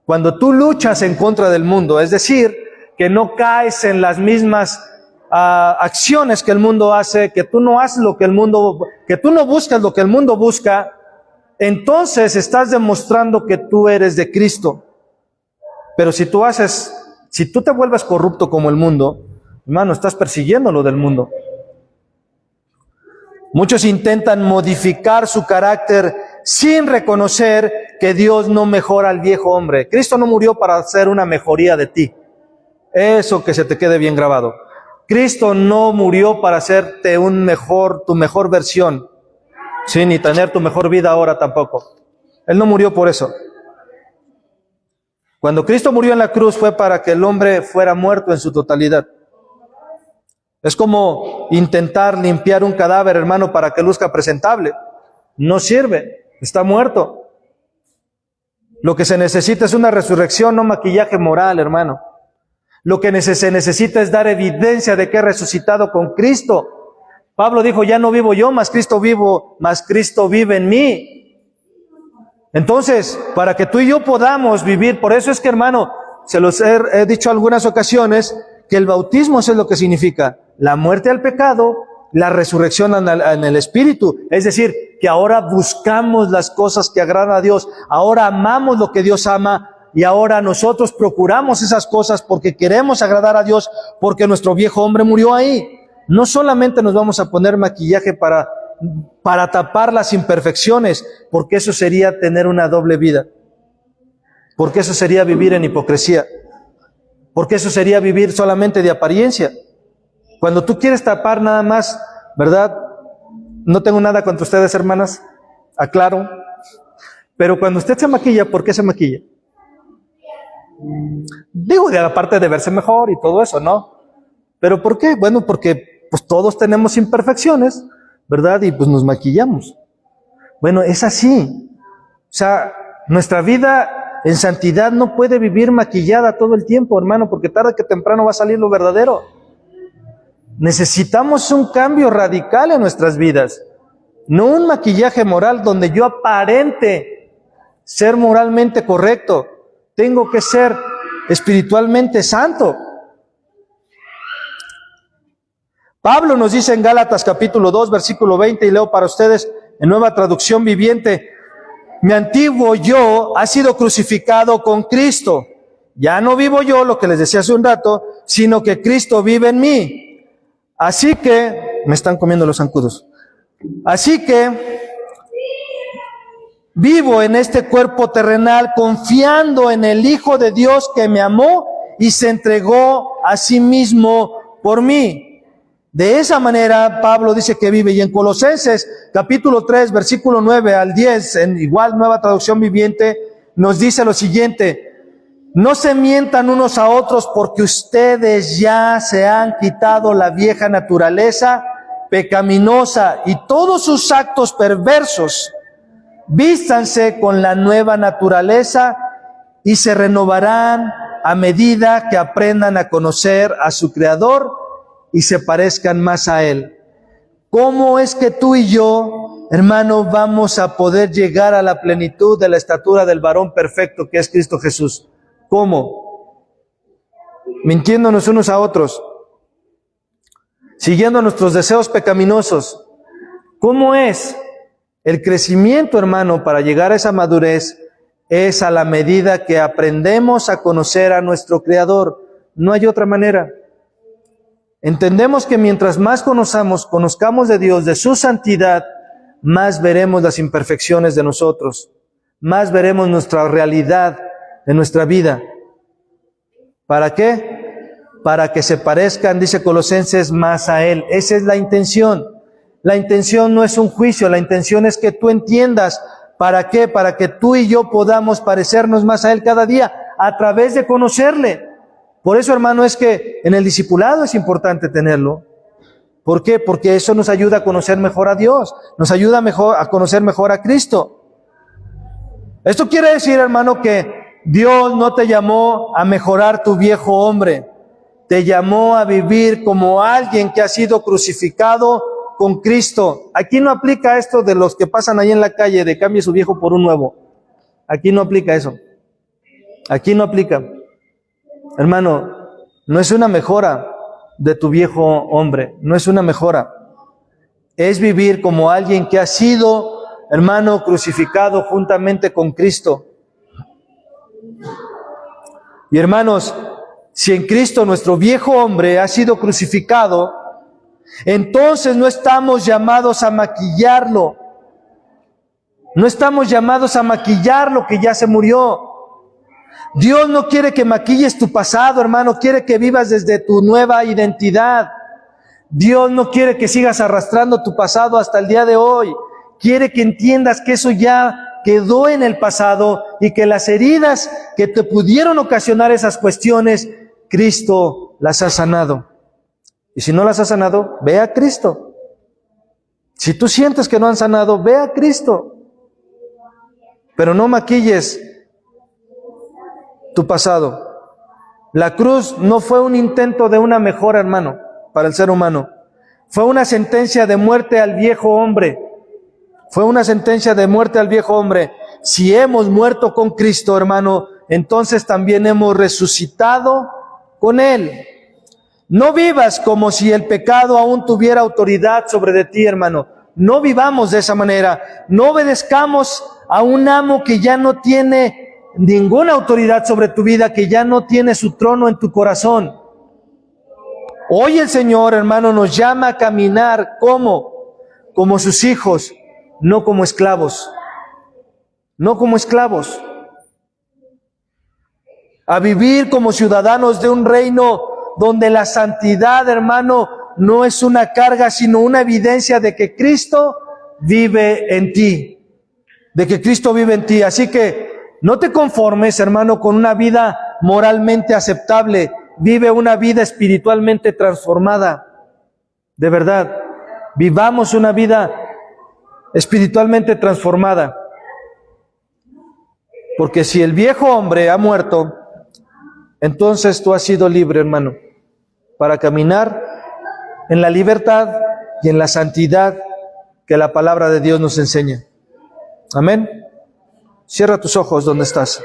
Cuando tú luchas en contra del mundo, es decir, que no caes en las mismas acciones que el mundo hace, que tú no haces lo que el mundo, que tú no buscas lo que el mundo busca, entonces estás demostrando que tú eres de Cristo. Pero si tú te vuelves corrupto como el mundo, hermano, estás persiguiendo lo del mundo. Muchos intentan modificar su carácter sin reconocer que Dios no mejora al viejo hombre. Cristo no murió para hacer una mejoría de ti. Eso que se te quede bien grabado. Cristo no murió para hacerte tu mejor versión, sí, ni tener tu mejor vida ahora tampoco. Él no murió por eso. Cuando Cristo murió en la cruz fue para que el hombre fuera muerto en su totalidad. Es como intentar limpiar un cadáver, hermano, para que luzca presentable. No sirve, está muerto. Lo que se necesita es una resurrección, no maquillaje moral, hermano. Lo que se necesita es dar evidencia de que he resucitado con Cristo. Pablo dijo, ya no vivo yo, mas Cristo vive en mí. Entonces, para que tú y yo podamos vivir, por eso es que, hermano, se los he dicho algunas ocasiones, que el bautismo eso es lo que significa, la muerte al pecado, la resurrección en el Espíritu. Es decir, que ahora buscamos las cosas que agradan a Dios, ahora amamos lo que Dios ama, y ahora nosotros procuramos esas cosas porque queremos agradar a Dios, porque nuestro viejo hombre murió ahí. No solamente nos vamos a poner maquillaje para tapar las imperfecciones, porque eso sería tener una doble vida, porque eso sería vivir en hipocresía, porque eso sería vivir solamente de apariencia. Cuando tú quieres tapar nada más, ¿verdad? No tengo nada contra ustedes, hermanas, aclaro, pero cuando usted se maquilla, ¿por qué se maquilla? Digo, de la parte de verse mejor y todo eso, ¿no? ¿Pero por qué? Bueno, porque pues todos tenemos imperfecciones, ¿verdad? Y pues nos maquillamos. Bueno, es así. O sea, nuestra vida en santidad no puede vivir maquillada todo el tiempo, hermano, porque tarde que temprano va a salir lo verdadero. Necesitamos un cambio radical en nuestras vidas. No un maquillaje moral donde yo aparente ser moralmente correcto. Tengo que ser espiritualmente santo. Pablo nos dice en Gálatas capítulo 2, versículo 20, y leo para ustedes en Nueva Traducción Viviente: mi antiguo yo ha sido crucificado con Cristo. Ya no vivo yo, lo que les decía hace un rato, sino que Cristo vive en mí. Así que, me están comiendo los zancudos. Así que vivo en este cuerpo terrenal confiando en el Hijo de Dios que me amó y se entregó a sí mismo por mí. De esa manera Pablo dice que vive. Y en Colosenses capítulo 3 versículo 9 al 10, en igual Nueva Traducción Viviente, nos dice lo siguiente: no se mientan unos a otros, porque ustedes ya se han quitado la vieja naturaleza pecaminosa y todos sus actos perversos, vístanse con la nueva naturaleza y se renovarán a medida que aprendan a conocer a su Creador y se parezcan más a Él. ¿Cómo es que tú y yo, hermano, vamos a poder llegar a la plenitud de la estatura del varón perfecto que es Cristo Jesús? ¿Cómo? Mintiéndonos unos a otros, siguiendo nuestros deseos pecaminosos. ¿Cómo es? El crecimiento, hermano, para llegar a esa madurez es a la medida que aprendemos a conocer a nuestro Creador. No hay otra manera. Entendemos que mientras más conozcamos de Dios, de su santidad, más veremos las imperfecciones de nosotros, más veremos nuestra realidad de nuestra vida. ¿Para qué? Para que se parezcan, dice Colosenses, más a Él. Esa es la intención. La intención no es un juicio, la intención es que tú entiendas. ¿Para qué? Para que tú y yo podamos parecernos más a Él cada día, a través de conocerle. Por eso, hermano, es que en el discipulado es importante tenerlo. ¿Por qué? Porque eso nos ayuda a conocer mejor a Dios, nos ayuda a conocer mejor a Cristo. Esto quiere decir, hermano, que Dios no te llamó a mejorar tu viejo hombre, te llamó a vivir como alguien que ha sido crucificado con Cristo. Aquí no aplica esto de los que pasan ahí en la calle de cambie su viejo por un nuevo. Aquí no aplica eso. Aquí no aplica. Hermano, no es una mejora de tu viejo hombre, no es una mejora. Es vivir como alguien que ha sido, hermano, crucificado juntamente con Cristo. Y hermanos, si en Cristo nuestro viejo hombre ha sido crucificado, entonces no estamos llamados a maquillarlo. No estamos llamados a maquillar lo que ya se murió. Dios no quiere que maquilles tu pasado, hermano, quiere que vivas desde tu nueva identidad. Dios no quiere que sigas arrastrando tu pasado hasta el día de hoy. Quiere que entiendas que eso ya quedó en el pasado y que las heridas que te pudieron ocasionar esas cuestiones, Cristo las ha sanado. Y si no las ha sanado, ve a Cristo. Si tú sientes que no han sanado, ve a Cristo. Pero no maquilles tu pasado. La cruz no fue un intento de una mejora, hermano, para el ser humano. Fue una sentencia de muerte al viejo hombre. Fue una sentencia de muerte al viejo hombre. Si hemos muerto con Cristo, hermano, entonces también hemos resucitado con Él. No vivas como si el pecado aún tuviera autoridad sobre de ti, hermano. No vivamos de esa manera. No obedezcamos a un amo que ya no tiene ninguna autoridad sobre tu vida, que ya no tiene su trono en tu corazón. Hoy el Señor, hermano, nos llama a caminar como sus hijos, no como esclavos. No como esclavos. A vivir como ciudadanos de un reino donde la santidad, hermano, no es una carga, sino una evidencia de que Cristo vive en ti. De que Cristo vive en ti. Así que no te conformes, hermano, con una vida moralmente aceptable. Vive una vida espiritualmente transformada. De verdad, vivamos una vida espiritualmente transformada. Porque si el viejo hombre ha muerto, entonces tú has sido libre, hermano, para caminar en la libertad y en la santidad que la palabra de Dios nos enseña. Amén. Cierra tus ojos donde estás.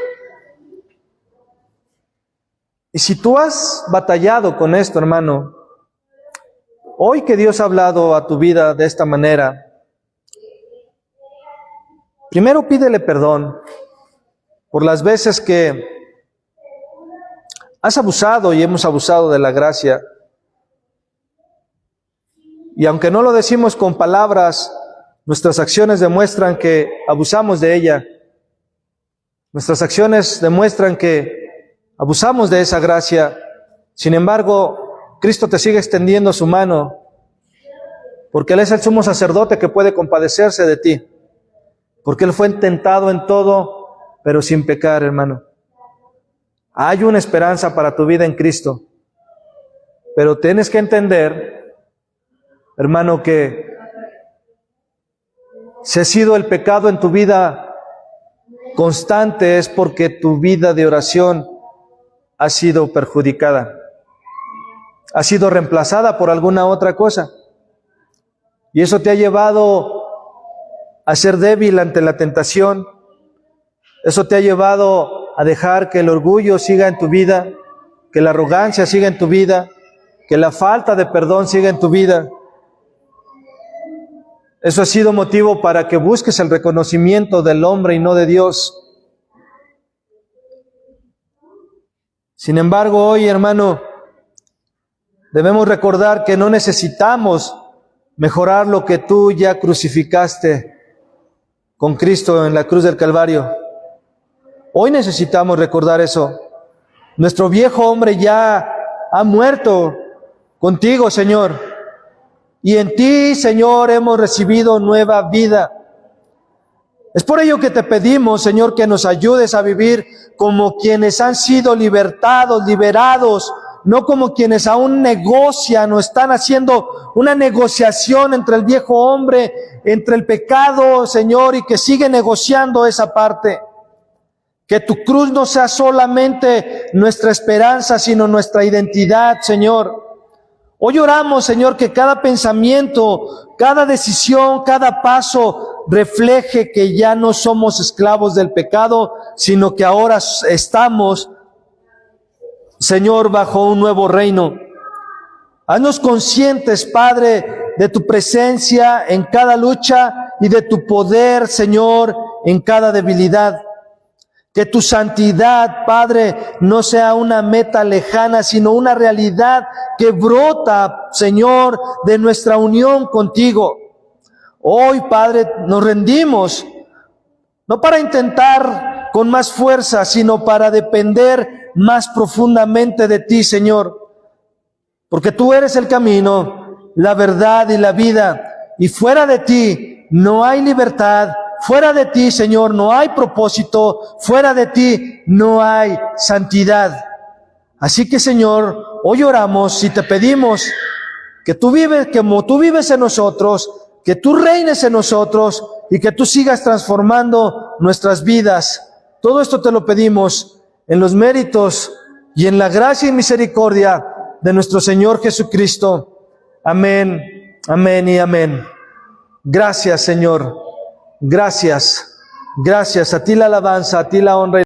Y si tú has batallado con esto, hermano, hoy que Dios ha hablado a tu vida de esta manera, primero pídele perdón por las veces que has abusado y hemos abusado de la gracia. Y aunque no lo decimos con palabras, nuestras acciones demuestran que abusamos de ella. Nuestras acciones demuestran que abusamos de esa gracia. Sin embargo, Cristo te sigue extendiendo su mano, porque Él es el sumo sacerdote que puede compadecerse de ti. Porque Él fue tentado en todo, pero sin pecar, hermano. Hay una esperanza para tu vida en Cristo. Pero tienes que entender hermano, que si ha sido el pecado en tu vida constante, es porque tu vida de oración ha sido perjudicada, ha sido reemplazada por alguna otra cosa. Y eso te ha llevado a ser débil ante la tentación. Eso te ha llevado a dejar que el orgullo siga en tu vida, que la arrogancia siga en tu vida, que la falta de perdón siga en tu vida. Eso ha sido motivo para que busques el reconocimiento del hombre y no de Dios. Sin embargo, hoy, hermano, debemos recordar que no necesitamos mejorar lo que tú ya crucificaste con Cristo en la cruz del Calvario. Hoy necesitamos recordar eso. Nuestro viejo hombre ya ha muerto contigo, Señor. Y en ti, Señor, hemos recibido nueva vida. Es por ello que te pedimos, Señor, que nos ayudes a vivir como quienes han sido libertados, liberados, no como quienes aún negocian o están haciendo una negociación entre el viejo hombre, entre el pecado, Señor, y que sigue negociando esa parte. Que tu cruz no sea solamente nuestra esperanza, sino nuestra identidad, Señor. Hoy oramos, Señor, que cada pensamiento, cada decisión, cada paso refleje que ya no somos esclavos del pecado, sino que ahora estamos, Señor, bajo un nuevo reino. Haznos conscientes, Padre, de tu presencia en cada lucha y de tu poder, Señor, en cada debilidad. Que tu santidad, Padre, no sea una meta lejana, sino una realidad que brota, Señor, de nuestra unión contigo. Hoy, Padre, nos rendimos, no para intentar con más fuerza, sino para depender más profundamente de ti, Señor. Porque tú eres el camino, la verdad y la vida, y fuera de ti no hay libertad. Fuera de ti, Señor, no hay propósito. Fuera de ti no hay santidad. Así que, Señor, hoy oramos y te pedimos que tú vives, como tú vives en nosotros, que tú reines en nosotros y que tú sigas transformando nuestras vidas. Todo esto te lo pedimos en los méritos y en la gracia y misericordia de nuestro Señor Jesucristo. Amén, amén y amén. Gracias, Señor. Gracias, gracias. A ti la alabanza, a ti la honra.